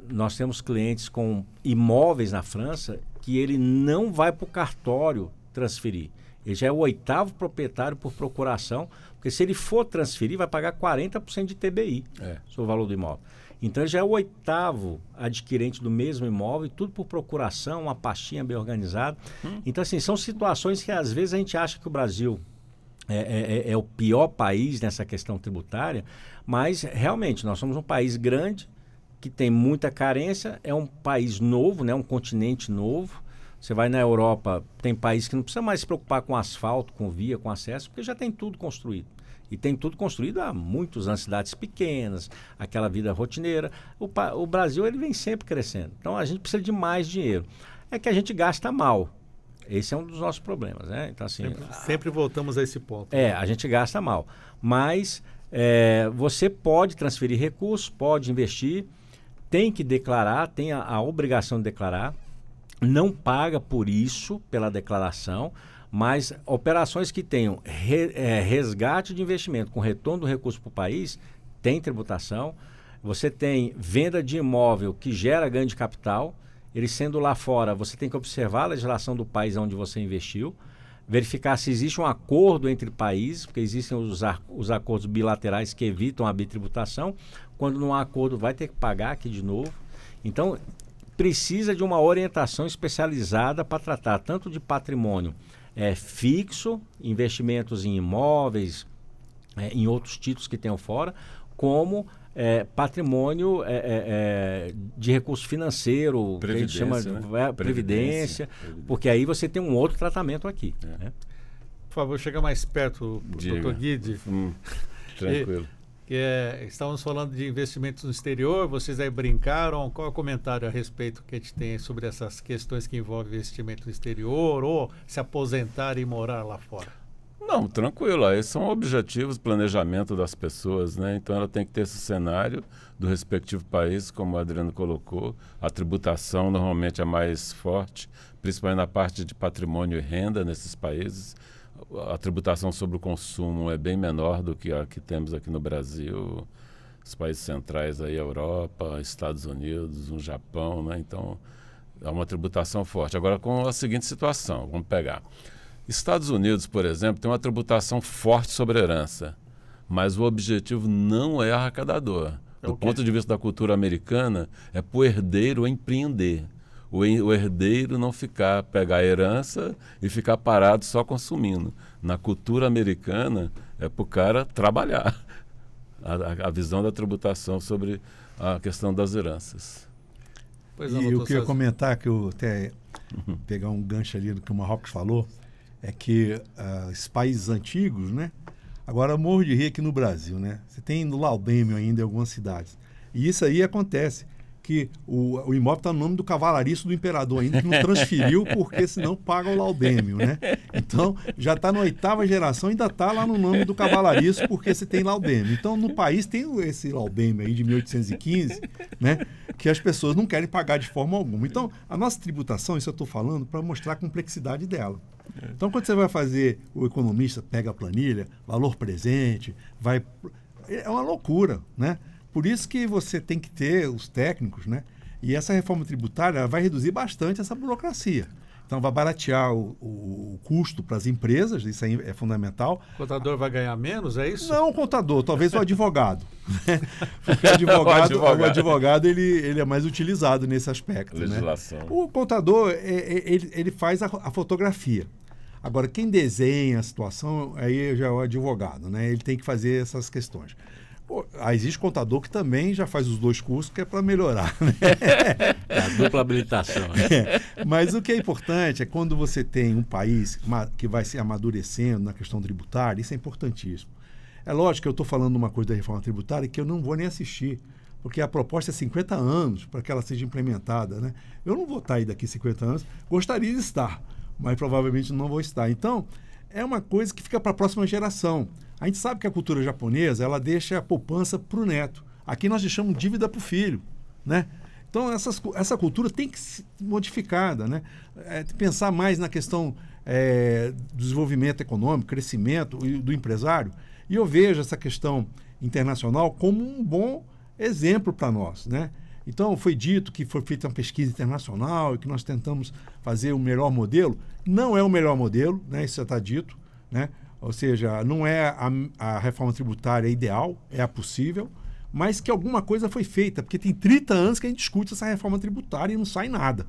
Speaker 4: nós temos clientes com imóveis na França que ele não vai para o cartório transferir. Ele já é o 8º proprietário por procuração, porque se ele for transferir, vai pagar 40% de TBI sobre o valor do imóvel. Então, ele já é o 8º adquirente do mesmo imóvel, e tudo por procuração, uma pastinha bem organizada. Então, assim, são situações que às vezes a gente acha que o Brasil é o pior país nessa questão tributária, mas realmente nós somos um país grande, que tem muita carência, é um país novo, né, um continente novo. Você vai na Europa, tem país que não precisa mais se preocupar com asfalto, com via, com acesso, porque já tem tudo construído. E tem tudo construído há muitos anos, cidades pequenas, aquela vida rotineira. O Brasil ele vem sempre crescendo. Então a gente precisa de mais dinheiro. É que a gente gasta mal. Esse é um dos nossos problemas, né? Então, assim,
Speaker 3: sempre voltamos a esse ponto.
Speaker 4: A gente gasta mal. Mas você pode transferir recursos, pode investir, tem que declarar, tem a obrigação de declarar, não paga por isso, pela declaração, mas operações que tenham resgate de investimento com retorno do recurso para o país, tem tributação. Você tem venda de imóvel que gera ganho de capital. Ele sendo lá fora, você tem que observar a legislação do país onde você investiu, verificar se existe um acordo entre países, porque existem os acordos bilaterais que evitam a bitributação. Quando não há acordo, vai ter que pagar aqui de novo. Então, precisa de uma orientação especializada para tratar tanto de patrimônio fixo, investimentos em imóveis, em outros títulos que tenham fora, como patrimônio de recurso financeiro, que a gente chama de previdência, porque aí você tem um outro tratamento aqui. Né?
Speaker 3: Por favor, chega mais perto, Dr. Guide.
Speaker 5: Tranquilo.
Speaker 3: Estávamos falando de investimentos no exterior, vocês aí brincaram. Qual é o comentário a respeito que a gente tem sobre essas questões que envolvem investimento no exterior, ou se aposentar e morar lá fora?
Speaker 5: Não, tranquilo. Esses são objetivos, planejamento das pessoas, né? Então ela tem que ter esse cenário do respectivo país, como o Adriano colocou. A tributação normalmente é mais forte, principalmente na parte de patrimônio e renda nesses países. A tributação sobre o consumo é bem menor do que a que temos aqui no Brasil, os países centrais aí, Europa, Estados Unidos, o Japão, né? Então é uma tributação forte. Agora, com a seguinte situação, vamos pegar. Estados Unidos, por exemplo, tem uma tributação forte sobre a herança, mas o objetivo não é arrecadador. Do ponto de vista da cultura americana, é para o herdeiro empreender. O herdeiro não pegar a herança e ficar parado só consumindo. Na cultura americana, é para o cara trabalhar. A visão da tributação sobre a questão das heranças.
Speaker 6: Pois não, e eu queria comentar, que eu até pegar um gancho ali do que o Marrocos falou, é que os países antigos, né? Agora, morro de rir aqui no Brasil, né? Você tem no Laudêmio ainda em algumas cidades. E isso aí acontece, que o imóvel está no nome do cavalariço do imperador ainda, que não transferiu, porque senão paga o laudêmio, né? Então, já está na 8ª geração, ainda está lá no nome do cavalariço, porque você tem laudêmio. Então, no país tem esse laudêmio aí de 1815, né? Que as pessoas não querem pagar de forma alguma. Então, a nossa tributação, isso eu estou falando para mostrar a complexidade dela. Então, quando você vai fazer, o economista pega a planilha, valor presente, é uma loucura, né? Por isso que você tem que ter os técnicos, né? E essa reforma tributária vai reduzir bastante essa burocracia. Então, vai baratear o custo para as empresas, isso aí é fundamental.
Speaker 3: O contador vai ganhar menos, é isso?
Speaker 6: Não o contador, talvez o advogado. Né? Porque o advogado ele é mais utilizado nesse aspecto.
Speaker 5: Legislação.
Speaker 6: Né? O contador, ele faz a fotografia. Agora, quem desenha a situação, aí já é o advogado, né? Ele tem que fazer essas questões. Existe contador que também já faz os 2 cursos, que é para melhorar, né?
Speaker 4: A dupla habilitação.
Speaker 6: Mas o que é importante é quando você tem um país que vai se amadurecendo na questão tributária, isso é importantíssimo. É lógico que eu estou falando uma coisa da reforma tributária que eu não vou nem assistir, porque a proposta é 50 anos para que ela seja implementada, né? Eu não vou estar aí daqui 50 anos, gostaria de estar, mas provavelmente não vou estar. Então, é uma coisa que fica para a próxima geração. A gente sabe que a cultura japonesa, ela deixa a poupança para o neto. Aqui nós deixamos dívida para o filho, né? Então, essa cultura tem que ser modificada, né? Pensar mais na questão do desenvolvimento econômico, crescimento do empresário. E eu vejo essa questão internacional como um bom exemplo para nós, né? Então, foi dito que foi feita uma pesquisa internacional e que nós tentamos fazer o melhor modelo. Não é o melhor modelo, né? Isso já está dito, né? Ou seja, não é a reforma tributária ideal, é a possível, mas que alguma coisa foi feita, porque tem 30 anos que a gente discute essa reforma tributária e não sai nada.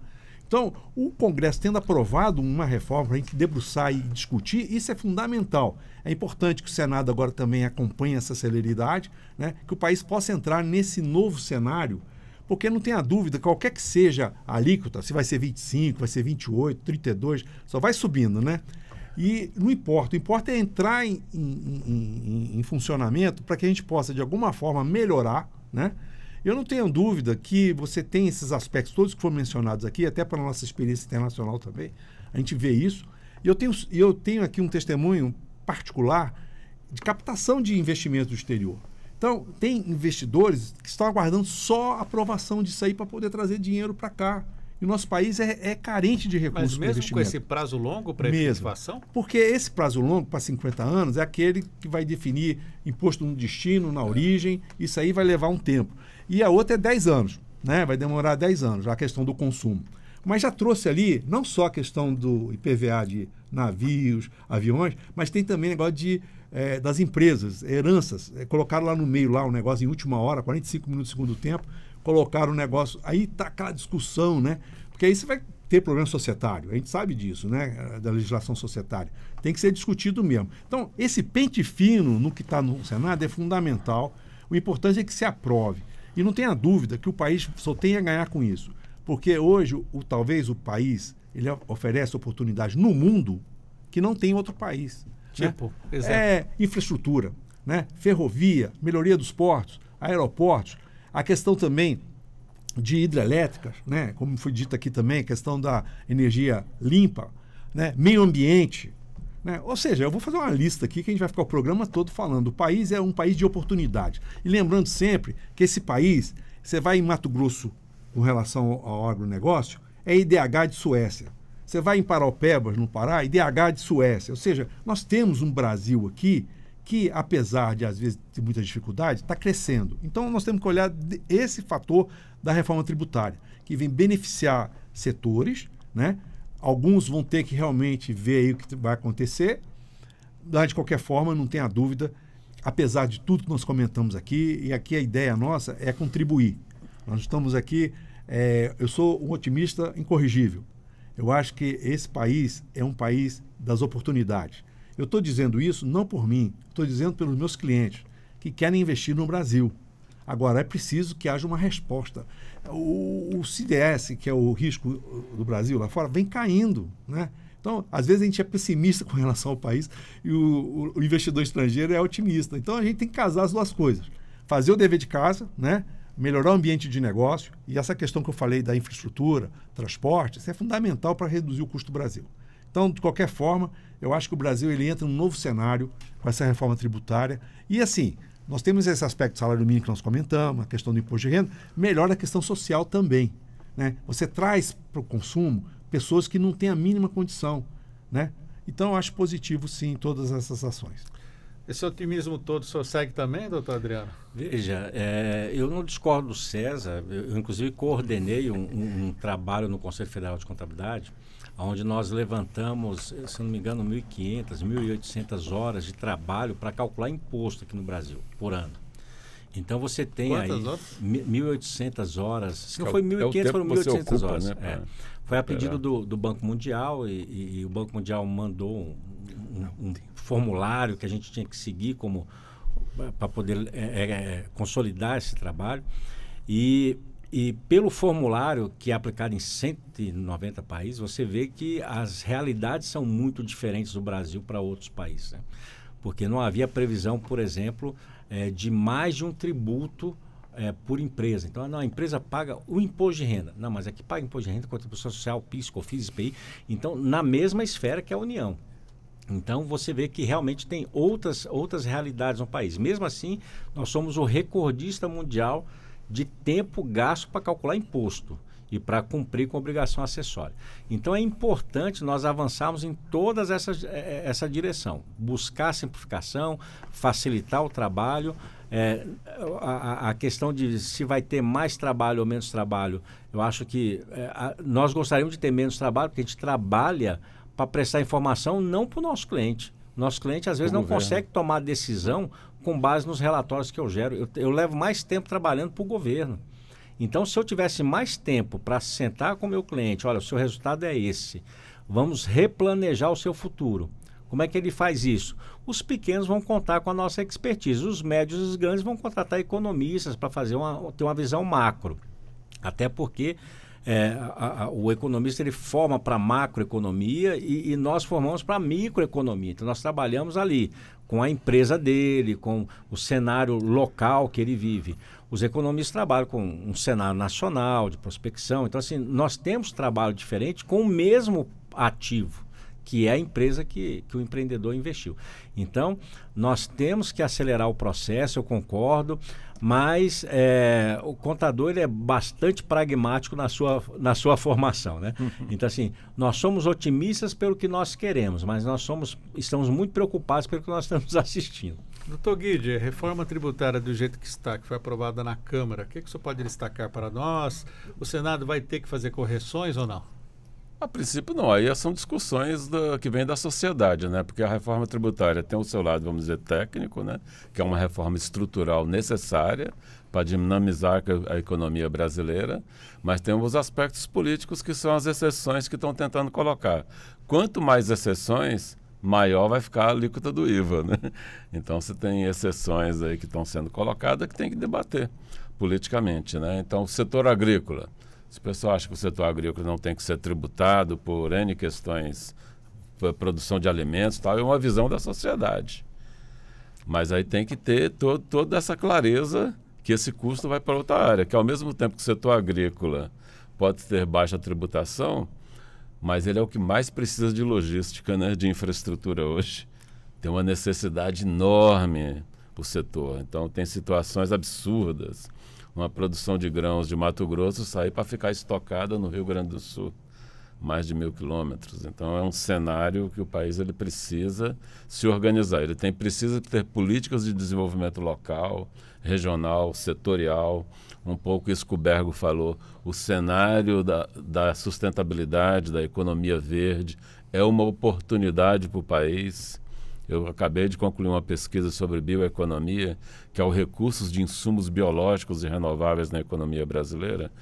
Speaker 6: Então, o Congresso tendo aprovado uma reforma para a gente debruçar e discutir, isso é fundamental. É importante que o Senado agora também acompanhe essa celeridade, né? Que o país possa entrar nesse novo cenário, porque não tenha dúvida, qualquer que seja a alíquota, se vai ser 25, vai ser 28, 32, só vai subindo, né? E não importa, o importa é entrar em funcionamento para que a gente possa, de alguma forma, melhorar, né? Eu não tenho dúvida que você tem esses aspectos todos que foram mencionados aqui, até para a nossa experiência internacional também, a gente vê isso. E eu tenho aqui um testemunho particular de captação de investimentos do exterior. Então, tem investidores que estão aguardando só a aprovação disso aí para poder trazer dinheiro para cá. E o nosso país é carente de recursos para investimento.
Speaker 3: Mas mesmo com esse prazo longo para efetivação?
Speaker 6: Porque esse prazo longo, para 50 anos, é aquele que vai definir imposto no destino, na origem, isso aí vai levar um tempo. E a outra é 10 anos, né? Vai demorar 10 anos, a questão do consumo. Mas já trouxe ali, não só a questão do IPVA de navios, aviões, mas tem também negócio das empresas, heranças. Colocaram lá no meio, lá um negócio em última hora, 45 minutos do segundo tempo, colocaram o negócio, aí está aquela discussão, né? Porque aí você vai ter problema societário, a gente sabe disso, né? Da legislação societária. Tem que ser discutido mesmo. Então, esse pente fino no que está no Senado é fundamental. O importante é que se aprove. E não tenha dúvida que o país só tem a ganhar com isso. Porque hoje, talvez o país, ele oferece oportunidades no mundo que não tem outro país.
Speaker 3: Tipo,
Speaker 6: né? Infraestrutura, né? Ferrovia, melhoria dos portos, aeroportos, a questão também de hidrelétricas, né? Como foi dito aqui também, a questão da energia limpa, né? Meio ambiente. Né? Ou seja, eu vou fazer uma lista aqui que a gente vai ficar o programa todo falando. O país é um país de oportunidade. E lembrando sempre que esse país, você vai em Mato Grosso com relação ao agronegócio, é IDH de Suécia. Você vai em Paraupebas, no Pará, IDH de Suécia. Ou seja, nós temos um Brasil aqui que, apesar de, às vezes, ter muitas dificuldades, está crescendo. Então, nós temos que olhar esse fator da reforma tributária, que vem beneficiar setores, né? Alguns vão ter que realmente ver aí o que vai acontecer. Mas, de qualquer forma, não tenha dúvida, apesar de tudo que nós comentamos aqui, e aqui a ideia nossa é contribuir. Nós estamos aqui, eu sou um otimista incorrigível. Eu acho que esse país é um país das oportunidades. Eu estou dizendo isso não por mim, estou dizendo pelos meus clientes que querem investir no Brasil. Agora, é preciso que haja uma resposta. O CDS, que é o risco do Brasil lá fora, vem caindo, né? Então, às vezes a gente é pessimista com relação ao país e o investidor estrangeiro é otimista. Então, a gente tem que casar as duas coisas. Fazer o dever de casa, né? Melhorar o ambiente de negócio, e essa questão que eu falei da infraestrutura, transporte, isso é fundamental para reduzir o custo do Brasil. Então, de qualquer forma, eu acho que o Brasil ele entra num novo cenário com essa reforma tributária. E assim, nós temos esse aspecto do salário mínimo que nós comentamos, a questão do imposto de renda, melhora a questão social também, né? Você traz para o consumo pessoas que não têm a mínima condição, né? Então, eu acho positivo, sim, todas essas ações.
Speaker 3: Esse otimismo todo o senhor segue também, doutor Adriano?
Speaker 4: Veja, eu não discordo do César. Eu inclusive, coordenei um trabalho no Conselho Federal de Contabilidade, onde nós levantamos, se não me engano, 1.500, 1.800 horas de trabalho para calcular imposto aqui no Brasil, por ano. Então, você tem
Speaker 3: quantas
Speaker 4: aí
Speaker 3: horas?
Speaker 4: 1.800 horas. Se não foi 1.500, foram 1.800 horas. Né, foi a pedido do Banco Mundial e o Banco Mundial mandou um formulário que a gente tinha que seguir como para poder consolidar esse trabalho. E pelo formulário, que é aplicado em 190 países, você vê que as realidades são muito diferentes do Brasil para outros países, né? Porque não havia previsão, por exemplo, de mais de um tributo por empresa. Então, a empresa paga o imposto de renda. Não, mas aqui paga imposto de renda, contribuição social, PIS, COFINS, IPI. Então, na mesma esfera que a União. Então, você vê que realmente tem outras realidades no país. Mesmo assim, nós somos o recordista mundial de tempo gasto para calcular imposto e para cumprir com obrigação acessória. Então, é importante nós avançarmos em todas essa direção. Buscar simplificação, facilitar o trabalho. A questão de se vai ter mais trabalho ou menos trabalho, eu acho que nós gostaríamos de ter menos trabalho, porque a gente trabalha para prestar informação não para o nosso cliente. Nosso cliente, às vezes, não consegue tomar decisão com base nos relatórios que eu gero. Eu levo mais tempo trabalhando para o governo. Então, se eu tivesse mais tempo para sentar com o meu cliente, olha, o seu resultado é esse, vamos replanejar o seu futuro. Como é que ele faz isso? Os pequenos vão contar com a nossa expertise, os médios e os grandes vão contratar economistas para ter uma visão macro. Até porque o economista ele forma para macroeconomia e nós formamos para microeconomia. Então, nós trabalhamos ali com a empresa dele, com o cenário local que ele vive. Os economistas trabalham com um cenário nacional de prospecção. Então, assim, nós temos trabalho diferente com o mesmo ativo, que é a empresa que o empreendedor investiu. Então, nós temos que acelerar o processo, eu concordo, mas o contador ele é bastante pragmático na sua formação, né? Então, assim, nós somos otimistas pelo que nós queremos, mas estamos muito preocupados pelo que nós estamos assistindo.
Speaker 3: Doutor Guide, a reforma tributária do jeito que está, que foi aprovada na Câmara, o que o senhor pode destacar para nós? O Senado vai ter que fazer correções ou não?
Speaker 5: A princípio não, aí são discussões que vêm da sociedade, né? Porque a reforma tributária tem o seu lado, vamos dizer, técnico, né? Que é uma reforma estrutural necessária para dinamizar a economia brasileira, mas tem os aspectos políticos que são as exceções que estão tentando colocar. Quanto mais exceções, maior vai ficar a alíquota do IVA, né? Então, você tem exceções aí que estão sendo colocadas que tem que debater politicamente, né? Então, o setor agrícola. Se o pessoal acha que o setor agrícola não tem que ser tributado por N questões, por produção de alimentos e tal, é uma visão da sociedade. Mas aí tem que ter toda essa clareza que esse custo vai para outra área, que ao mesmo tempo que o setor agrícola pode ter baixa tributação, mas ele é o que mais precisa de logística, né, de infraestrutura hoje. Tem uma necessidade enorme o setor. Então tem situações absurdas. Uma produção de grãos de Mato Grosso sair para ficar estocada no Rio Grande do Sul, mais de 1.000 quilômetros. Então é um cenário que o país ele precisa se organizar. Ele precisa ter políticas de desenvolvimento local, regional, setorial. Um pouco isso que o Bergo falou. O cenário da sustentabilidade, da economia verde, é uma oportunidade para o país. Eu acabei de concluir uma pesquisa sobre bioeconomia, que é o recursos de insumos biológicos e renováveis na economia brasileira,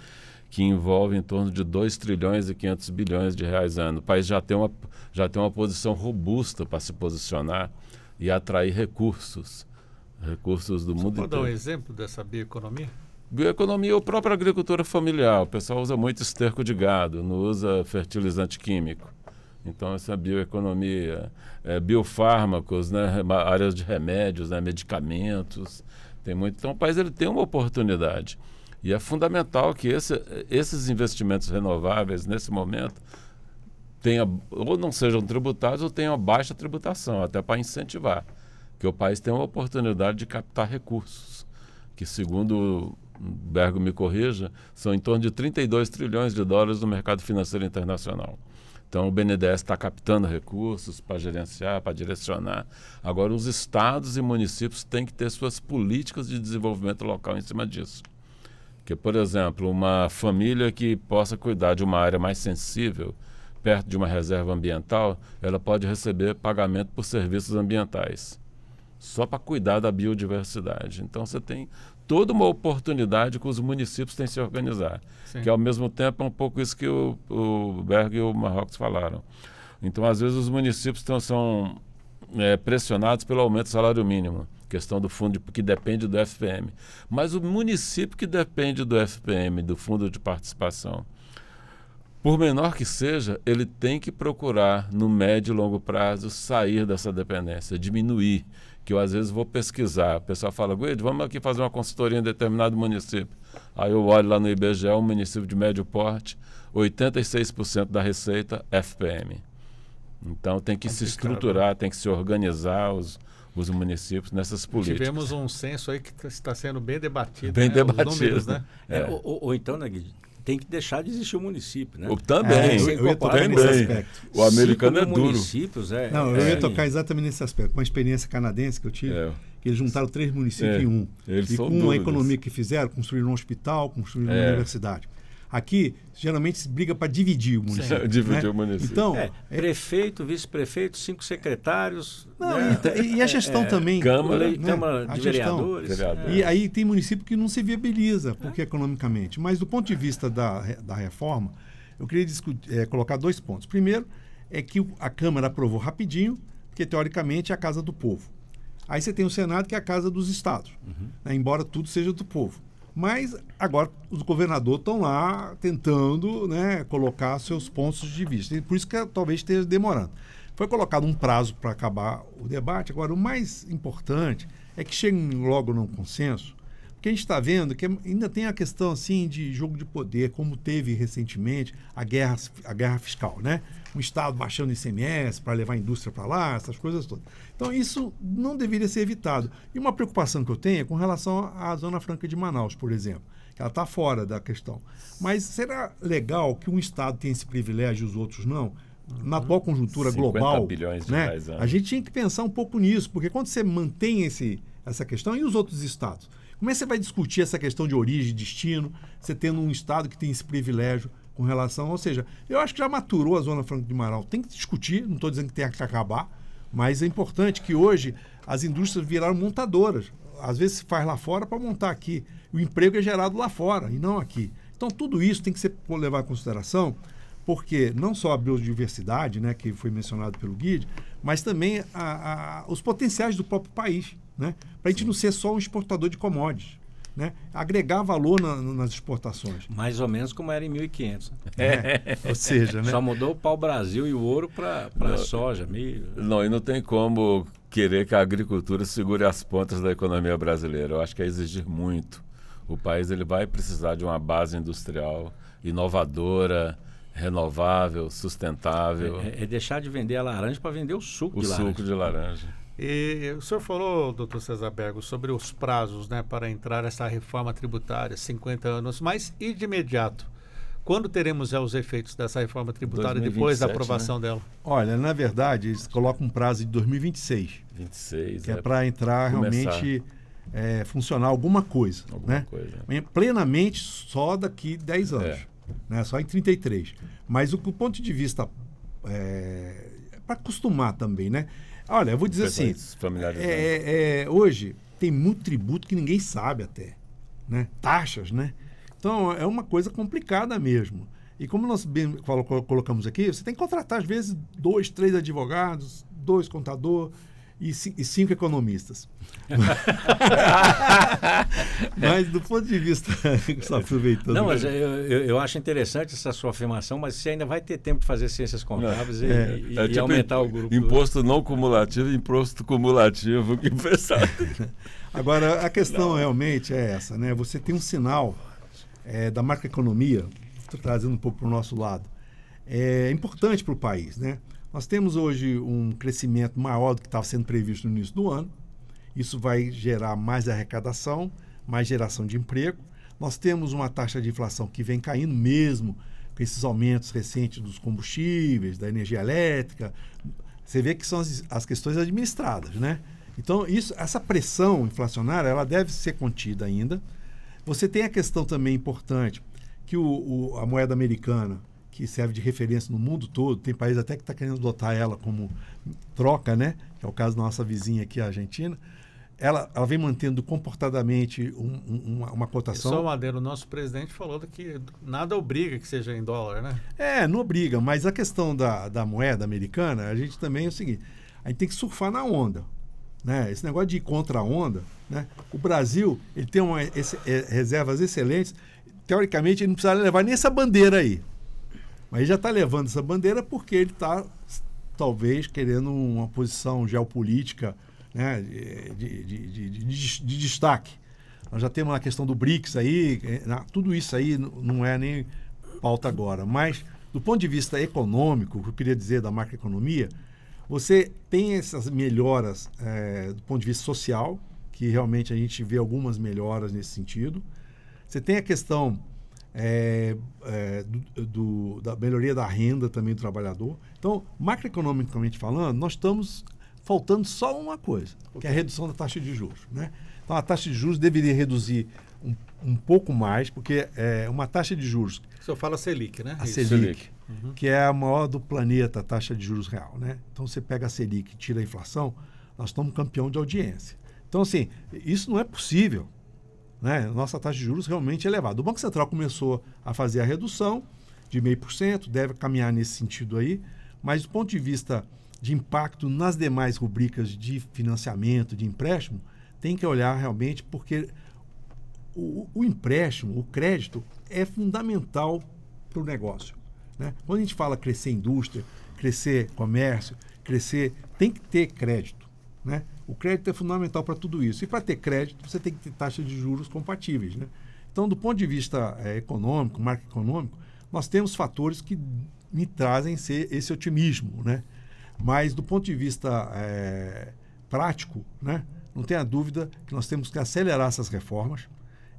Speaker 5: que envolve em torno de 2 trilhões e 500 bilhões de reais ano. O país já tem uma posição robusta para se posicionar e atrair recursos do mundo inteiro.
Speaker 3: Pode dar um exemplo dessa bioeconomia?
Speaker 5: Bioeconomia é a própria agricultura familiar. O pessoal usa muito esterco de gado, não usa fertilizante químico. Então, essa bioeconomia, biofármacos, né, áreas de remédios, né, medicamentos, tem muito. Então, o país ele tem uma oportunidade. E é fundamental que esses investimentos renováveis, nesse momento, ou não sejam tributados ou tenham baixa tributação, até para incentivar. Que o país tem uma oportunidade de captar recursos, que, segundo o Bergo me corrija, são em torno de 32 trilhões de dólares no mercado financeiro internacional. Então, o BNDES está captando recursos para gerenciar, para direcionar. Agora, os estados e municípios têm que ter suas políticas de desenvolvimento local em cima disso. Que, por exemplo, uma família que possa cuidar de uma área mais sensível, perto de uma reserva ambiental, ela pode receber pagamento por serviços ambientais, só para cuidar da biodiversidade. Então, você tem toda uma oportunidade que os municípios têm que se organizar. Sim. Que, ao mesmo tempo, é um pouco isso que o Berg e o Marrocos falaram. Então, às vezes, os municípios são pressionados pelo aumento do salário mínimo, questão do fundo que depende do FPM. Mas o município que depende do FPM, do fundo de participação, por menor que seja, ele tem que procurar, no médio e longo prazo, sair dessa dependência, diminuir. Que eu, às vezes, vou pesquisar. O pessoal fala, Guido, vamos aqui fazer uma consultoria em determinado município. Aí eu olho lá no IBGE, um município de médio porte, 86% da receita FPM. Então tem que se estruturar, tem que se organizar os municípios nessas políticas.
Speaker 3: Tivemos um censo aí que está sendo bem debatido.
Speaker 5: Bem debatido.
Speaker 3: Os números, né?
Speaker 4: Ou então, né, Guido, tem que deixar de existir o município, né?
Speaker 5: Também,
Speaker 6: eu ia tocar nesse aspecto.
Speaker 5: O americano é duro.
Speaker 4: Municípios,
Speaker 6: eu ia tocar exatamente nesse aspecto. Uma experiência canadense que eu tive, que eles juntaram 3 municípios em um. E com a economia que fizeram, construíram um hospital, construíram uma universidade. Aqui, geralmente, se briga para dividir o município.
Speaker 5: Dividir o município.
Speaker 6: Então,
Speaker 4: prefeito, vice-prefeito, 5 secretários.
Speaker 6: E a gestão também.
Speaker 4: Câmara de vereadores.
Speaker 6: E aí tem município que não se viabiliza, porque economicamente. Mas do ponto de vista da reforma, eu queria colocar 2 pontos. Primeiro, é que a Câmara aprovou rapidinho, porque teoricamente é a casa do povo. Aí você tem o Senado, que é a casa dos estados, né, embora tudo seja do povo. Mas agora os governadores estão lá tentando, né, colocar seus pontos de vista. E por isso que talvez esteja demorando. Foi colocado um prazo para acabar o debate. Agora, o mais importante é que cheguem logo num consenso, porque a gente está vendo que ainda tem a questão assim, de jogo de poder, como teve recentemente a guerra fiscal, né? Um Estado baixando ICMS para levar a indústria para lá, essas coisas todas. Então, isso não deveria ser evitado. E uma preocupação que eu tenho é com relação à Zona Franca de Manaus, por exemplo, que ela está fora da questão. Mas será legal que um Estado tenha esse privilégio e os outros não? Na atual conjuntura global,
Speaker 5: bilhões de
Speaker 6: né?
Speaker 5: reais,
Speaker 6: A gente tinha que pensar um pouco nisso, porque quando você mantém essa questão, e os outros estados? Como é que você vai discutir essa questão de origem e destino, você tendo um Estado que tem esse privilégio com relação... Ou seja, eu acho que já maturou a Zona Franca de Manaus. Tem que discutir, não estou dizendo que tem que acabar, mas é importante que hoje as indústrias viraram montadoras. Às vezes se faz lá fora para montar aqui. O emprego é gerado lá fora e não aqui. Então tudo isso tem que ser levado em consideração, porque não só a biodiversidade, né, que foi mencionado pelo Guide, mas também os potenciais do próprio país, né? Para a gente não ser só um exportador de commodities, né? Agregar valor nas exportações.
Speaker 4: Mais ou menos como era em 1500.
Speaker 6: Ou seja, né?
Speaker 4: Só mudou o pau-brasil e o ouro para soja, milho.
Speaker 5: Não, e não tem como querer que a agricultura segure as pontas da economia brasileira. Eu acho que é exigir muito. O país ele vai precisar de uma base industrial inovadora, renovável, sustentável.
Speaker 4: É deixar de vender a laranja para vender o suco de laranja.
Speaker 5: O suco de laranja.
Speaker 3: E o senhor falou, doutor César Bergo, sobre os prazos, né, para entrar essa reforma tributária, 50 anos, mas e de imediato? Quando teremos já os efeitos dessa reforma tributária
Speaker 5: 2027,
Speaker 3: depois da aprovação dela?
Speaker 6: Olha, na verdade, eles colocam um prazo de 2026.
Speaker 5: 26,
Speaker 6: que é para entrar realmente, funcionar alguma coisa. Plenamente só daqui 10 anos. Né? Só em 33. Mas do ponto de vista para acostumar também, né? Olha, eu vou dizer assim, hoje tem muito tributo que ninguém sabe até, né? Taxas, né? Então é uma coisa complicada mesmo. E como nós bem colocamos aqui, você tem que contratar às vezes 2, 3 advogados, 2 contadores e 5 economistas. Mas do ponto de vista... Só aproveitando.
Speaker 4: Não, mas eu acho interessante essa sua afirmação, mas você ainda vai ter tempo de fazer ciências contábeis e tipo aumentar o grupo.
Speaker 5: Imposto não cumulativo e imposto cumulativo. Que pesado.
Speaker 6: Agora, a questão realmente é essa, né? Você tem um sinal da macroeconomia, trazendo um pouco para o nosso lado, importante para o país, né? Nós temos hoje um crescimento maior do que estava sendo previsto no início do ano. Isso vai gerar mais arrecadação, mais geração de emprego. Nós temos uma taxa de inflação que vem caindo mesmo com esses aumentos recentes dos combustíveis, da energia elétrica. Você vê que são as questões administradas, né? Então, essa pressão inflacionária, ela deve ser contida ainda. Você tem a questão também importante que a moeda americana, que serve de referência no mundo todo, tem país até que está querendo adotar ela como troca, né? Que é o caso da nossa vizinha aqui, a Argentina. Ela vem mantendo comportadamente uma cotação.
Speaker 3: Só uma adendo, o nosso presidente falou que nada obriga que seja em dólar, né?
Speaker 6: Não obriga, mas a questão da moeda americana, a gente também é o seguinte, a gente tem que surfar na onda. Né? Esse negócio de ir contra a onda, né? O Brasil ele tem reservas excelentes. Teoricamente, ele não precisa levar nem essa bandeira aí. Mas ele já está levando essa bandeira porque ele está, talvez, querendo uma posição geopolítica, né, de destaque. Nós já temos a questão do BRICS aí, tudo isso aí não é nem pauta agora. Mas, do ponto de vista econômico, o que eu queria dizer da macroeconomia, você tem essas melhoras do ponto de vista social, que realmente a gente vê algumas melhoras nesse sentido. Você tem a questão da melhoria da renda também do trabalhador. Então, macroeconomicamente falando, nós estamos faltando só uma coisa, que é a redução da taxa de juros. Né? Então, a taxa de juros deveria reduzir um pouco mais, porque uma taxa de juros...
Speaker 3: O senhor fala Selic, né?
Speaker 6: A Selic, que é a maior do planeta, a taxa de juros real. Né? Então, você pega a Selic e tira a inflação, nós estamos campeão de audiência. Então, assim, isso não é possível. Né? Nossa taxa de juros realmente é elevada. O Banco Central começou a fazer a redução de 0,5%, deve caminhar nesse sentido aí, mas do ponto de vista de impacto nas demais rubricas de financiamento, de empréstimo, tem que olhar realmente porque o empréstimo, o crédito, é fundamental para o negócio. Né? Quando a gente fala crescer indústria, crescer comércio, tem que ter crédito. Né? O crédito é fundamental para tudo isso. E para ter crédito, você tem que ter taxas de juros compatíveis. Né? Então, do ponto de vista econômico, macroeconômico, nós temos fatores que me trazem esse otimismo. Né? Mas, do ponto de vista prático, né? Não tenha dúvida que nós temos que acelerar essas reformas.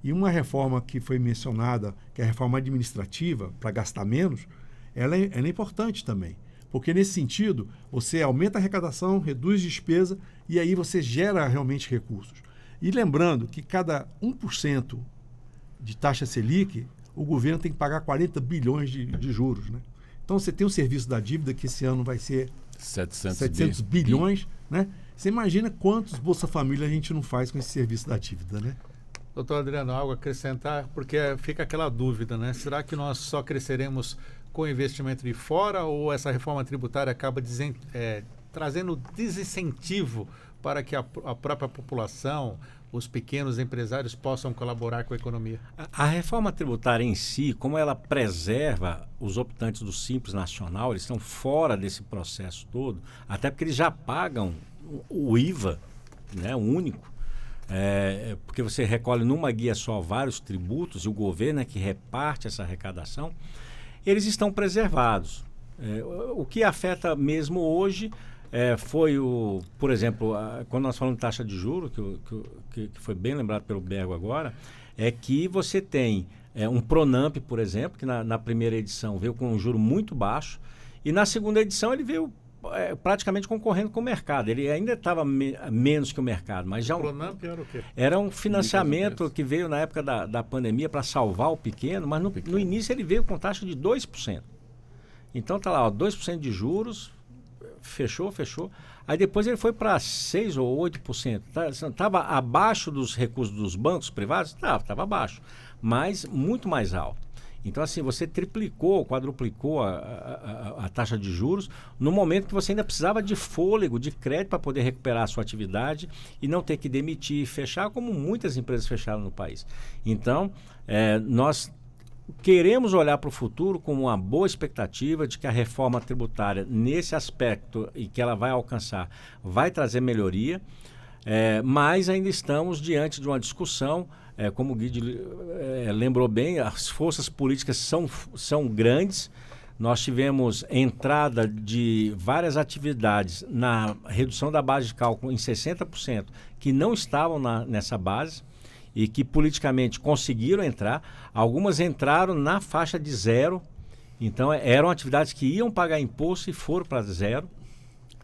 Speaker 6: E uma reforma que foi mencionada, que é a reforma administrativa, para gastar menos, ela é importante também. Porque, nesse sentido, você aumenta a arrecadação, reduz despesa e aí você gera realmente recursos. E lembrando que cada 1% de taxa Selic, o governo tem que pagar 40 bilhões de juros. Né? Então, você tem o serviço da dívida, que esse ano vai ser 700 bilhões. Né? Você imagina quantos Bolsa Família a gente não faz com esse serviço da dívida, né?
Speaker 3: Doutor Adriano, algo a acrescentar? Porque fica aquela dúvida, né? Será que nós só cresceremos com investimento de fora ou essa reforma tributária acaba trazendo desincentivo para que a própria população, os pequenos empresários possam colaborar com a economia?
Speaker 4: A reforma tributária em si, como ela preserva os optantes do Simples Nacional, eles estão fora desse processo todo, até porque eles já pagam o IVA, né, único, porque você recolhe numa guia só vários tributos e o governo é que reparte essa arrecadação, eles estão preservados. O que afeta mesmo hoje foi por exemplo, quando nós falamos de taxa de juros, que foi bem lembrado pelo Bergo agora, é que você tem um Pronamp, por exemplo, que na primeira edição veio com um juro muito baixo, e na segunda edição ele veio praticamente concorrendo com o mercado. Ele ainda estava menos que o mercado, mas já...
Speaker 3: O Pronamp era o quê?
Speaker 4: Era um financiamento que veio na época da pandemia para salvar o pequeno, mas no início ele veio com taxa de 2%. Então tá lá, 2% de juros, fechou. Aí depois ele foi para 6% ou 8%. Estava abaixo dos recursos dos bancos privados? Estava abaixo, mas muito mais alto. Então, assim, você triplicou, quadruplicou a taxa de juros no momento que você ainda precisava de fôlego, de crédito para poder recuperar a sua atividade e não ter que demitir e fechar, como muitas empresas fecharam no país. Então, nós queremos olhar para o futuro com uma boa expectativa de que a reforma tributária, nesse aspecto, e que ela vai alcançar, vai trazer melhoria, mas ainda estamos diante de uma discussão. Como o Guide lembrou bem, as forças políticas são grandes. Nós tivemos entrada de várias atividades na redução da base de cálculo em 60%, que não estavam nessa base e que politicamente conseguiram entrar. Algumas entraram na faixa de 0, então eram atividades que iam pagar imposto e foram para 0,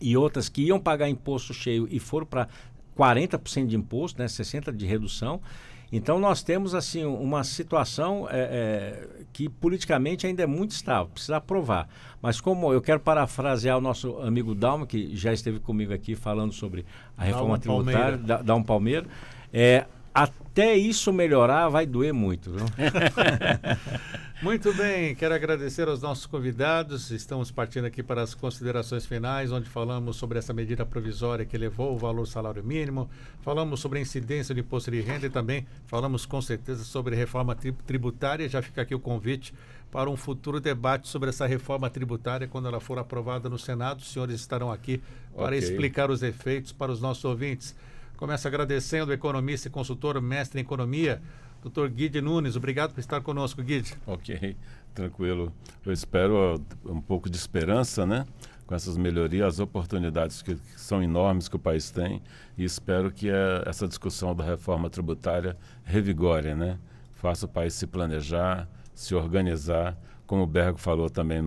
Speaker 4: e outras que iam pagar imposto cheio e foram para 40% de imposto, né, 60% de redução. Então, nós temos assim uma situação que politicamente ainda é muito estável, precisa aprovar. Mas como eu quero parafrasear o nosso amigo Dalma, que já esteve comigo aqui falando sobre a reforma tributária, Dalma Palmeira, até isso melhorar vai doer muito. Viu?
Speaker 3: Muito bem, quero agradecer aos nossos convidados. Estamos partindo aqui para as considerações finais, onde falamos sobre essa medida provisória que elevou o valor do salário mínimo, falamos sobre a incidência do imposto de renda e também falamos com certeza sobre reforma tributária. Já fica aqui o convite para um futuro debate sobre essa reforma tributária quando ela for aprovada no Senado. Os senhores estarão aqui para explicar os efeitos para os nossos ouvintes. Começo agradecendo o economista e consultor, mestre em economia, Dr. Guide Nunes. Obrigado por estar conosco, Guide.
Speaker 5: Ok, tranquilo. Eu espero um pouco de esperança, né? Com essas melhorias, as oportunidades que são enormes que o país tem, e espero que essa discussão da reforma tributária revigore, né? Faça o país se planejar, se organizar, como o Bergo falou também,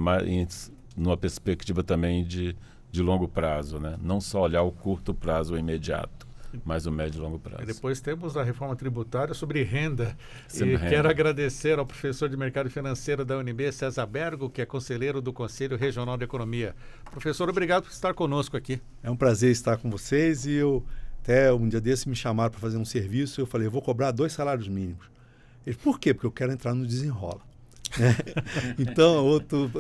Speaker 5: numa perspectiva também de longo prazo, né? Não só olhar o curto prazo, o imediato, mas o médio e longo prazo.
Speaker 3: E depois temos a reforma tributária sobre renda. Quero agradecer ao professor de Mercado Financeiro da UNB, César Bergo, que é conselheiro do Conselho Regional de Economia. Professor, obrigado por estar conosco aqui.
Speaker 6: É um prazer estar com vocês, e até um dia desse me chamaram para fazer um serviço, eu falei, eu vou cobrar 2 salários mínimos. Ele, por quê? Porque eu quero entrar no Desenrola. Então,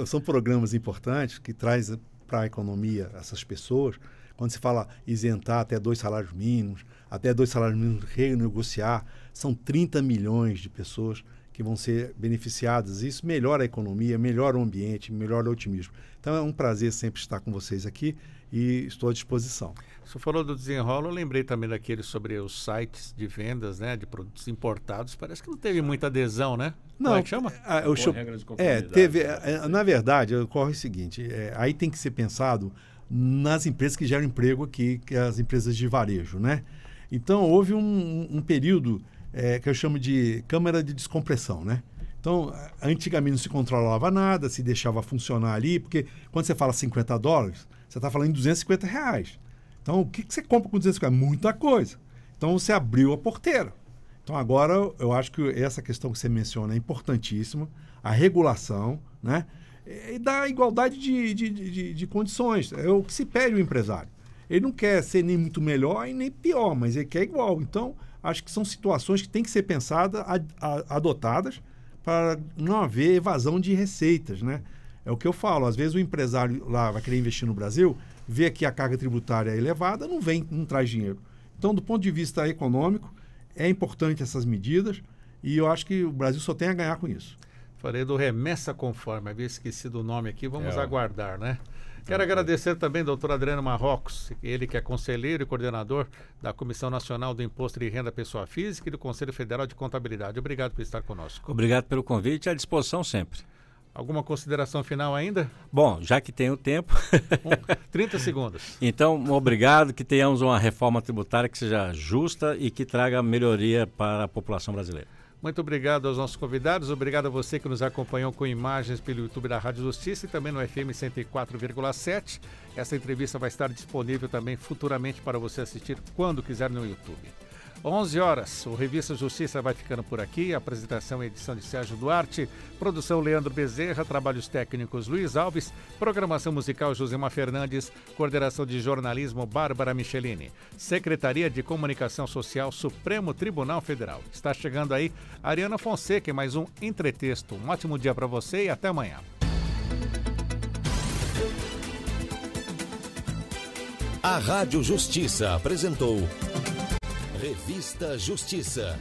Speaker 6: são programas importantes que trazem para a economia essas pessoas. Quando se fala isentar até 2 salários mínimos, até 2 salários mínimos renegociar, são 30 milhões de pessoas que vão ser beneficiadas. Isso melhora a economia, melhora o ambiente, melhora o otimismo. Então é um prazer sempre estar com vocês aqui e estou à disposição.
Speaker 3: Você falou do Desenrola, eu lembrei também daquele sobre os sites de vendas, né, de produtos importados. Parece que não teve muita adesão, né?
Speaker 6: Não,
Speaker 3: como é que chama?
Speaker 6: Na verdade, ocorre o seguinte, aí tem que ser pensado nas empresas que geram emprego aqui, que é as empresas de varejo, né? Então, houve um período que eu chamo de câmara de descompressão, né? Então, antigamente não se controlava nada, se deixava funcionar ali, porque quando você fala $50, você está falando em R$250. Então, o que você compra com R$250? Muita coisa. Então, você abriu a porteira. Então, agora, eu acho que essa questão que você menciona é importantíssima, a regulação, né? E da igualdade de condições. É o que se pede ao empresário. Ele não quer ser nem muito melhor e nem pior, mas ele quer igual. Então, acho que são situações que têm que ser pensadas, adotadas, para não haver evasão de receitas, né? É o que eu falo. Às vezes o empresário lá vai querer investir no Brasil, vê que a carga tributária é elevada, não traz dinheiro. Então, do ponto de vista econômico, é importante essas medidas, e eu acho que o Brasil só tem a ganhar com isso.
Speaker 3: Falei do Remessa Conforme, havia esquecido o nome aqui, vamos aguardar, né? Quero agradecer também ao doutor Adriano Marrocos, ele que é conselheiro e coordenador da Comissão Nacional do Imposto de Renda Pessoa Física e do Conselho Federal de Contabilidade. Obrigado por estar conosco.
Speaker 4: Obrigado pelo convite, à disposição sempre.
Speaker 3: Alguma consideração final ainda?
Speaker 4: Bom, já que tem o tempo...
Speaker 3: 30 segundos.
Speaker 4: Então, obrigado, que tenhamos uma reforma tributária que seja justa e que traga melhoria para a população brasileira.
Speaker 3: Muito obrigado aos nossos convidados, obrigado a você que nos acompanhou com imagens pelo YouTube da Rádio Justiça e também no FM 104,7. Essa entrevista vai estar disponível também futuramente para você assistir quando quiser no YouTube. 11 horas, o Revista Justiça vai ficando por aqui. A apresentação e edição de Sérgio Duarte, produção Leandro Bezerra, trabalhos técnicos Luiz Alves, programação musical Josemar Fernandes, coordenação de jornalismo Bárbara Michelini, Secretaria de Comunicação Social Supremo Tribunal Federal. Está chegando aí Ariana Fonseca em mais um Entretexto. Um ótimo dia para você e até amanhã.
Speaker 2: A Rádio Justiça apresentou Revista Justiça.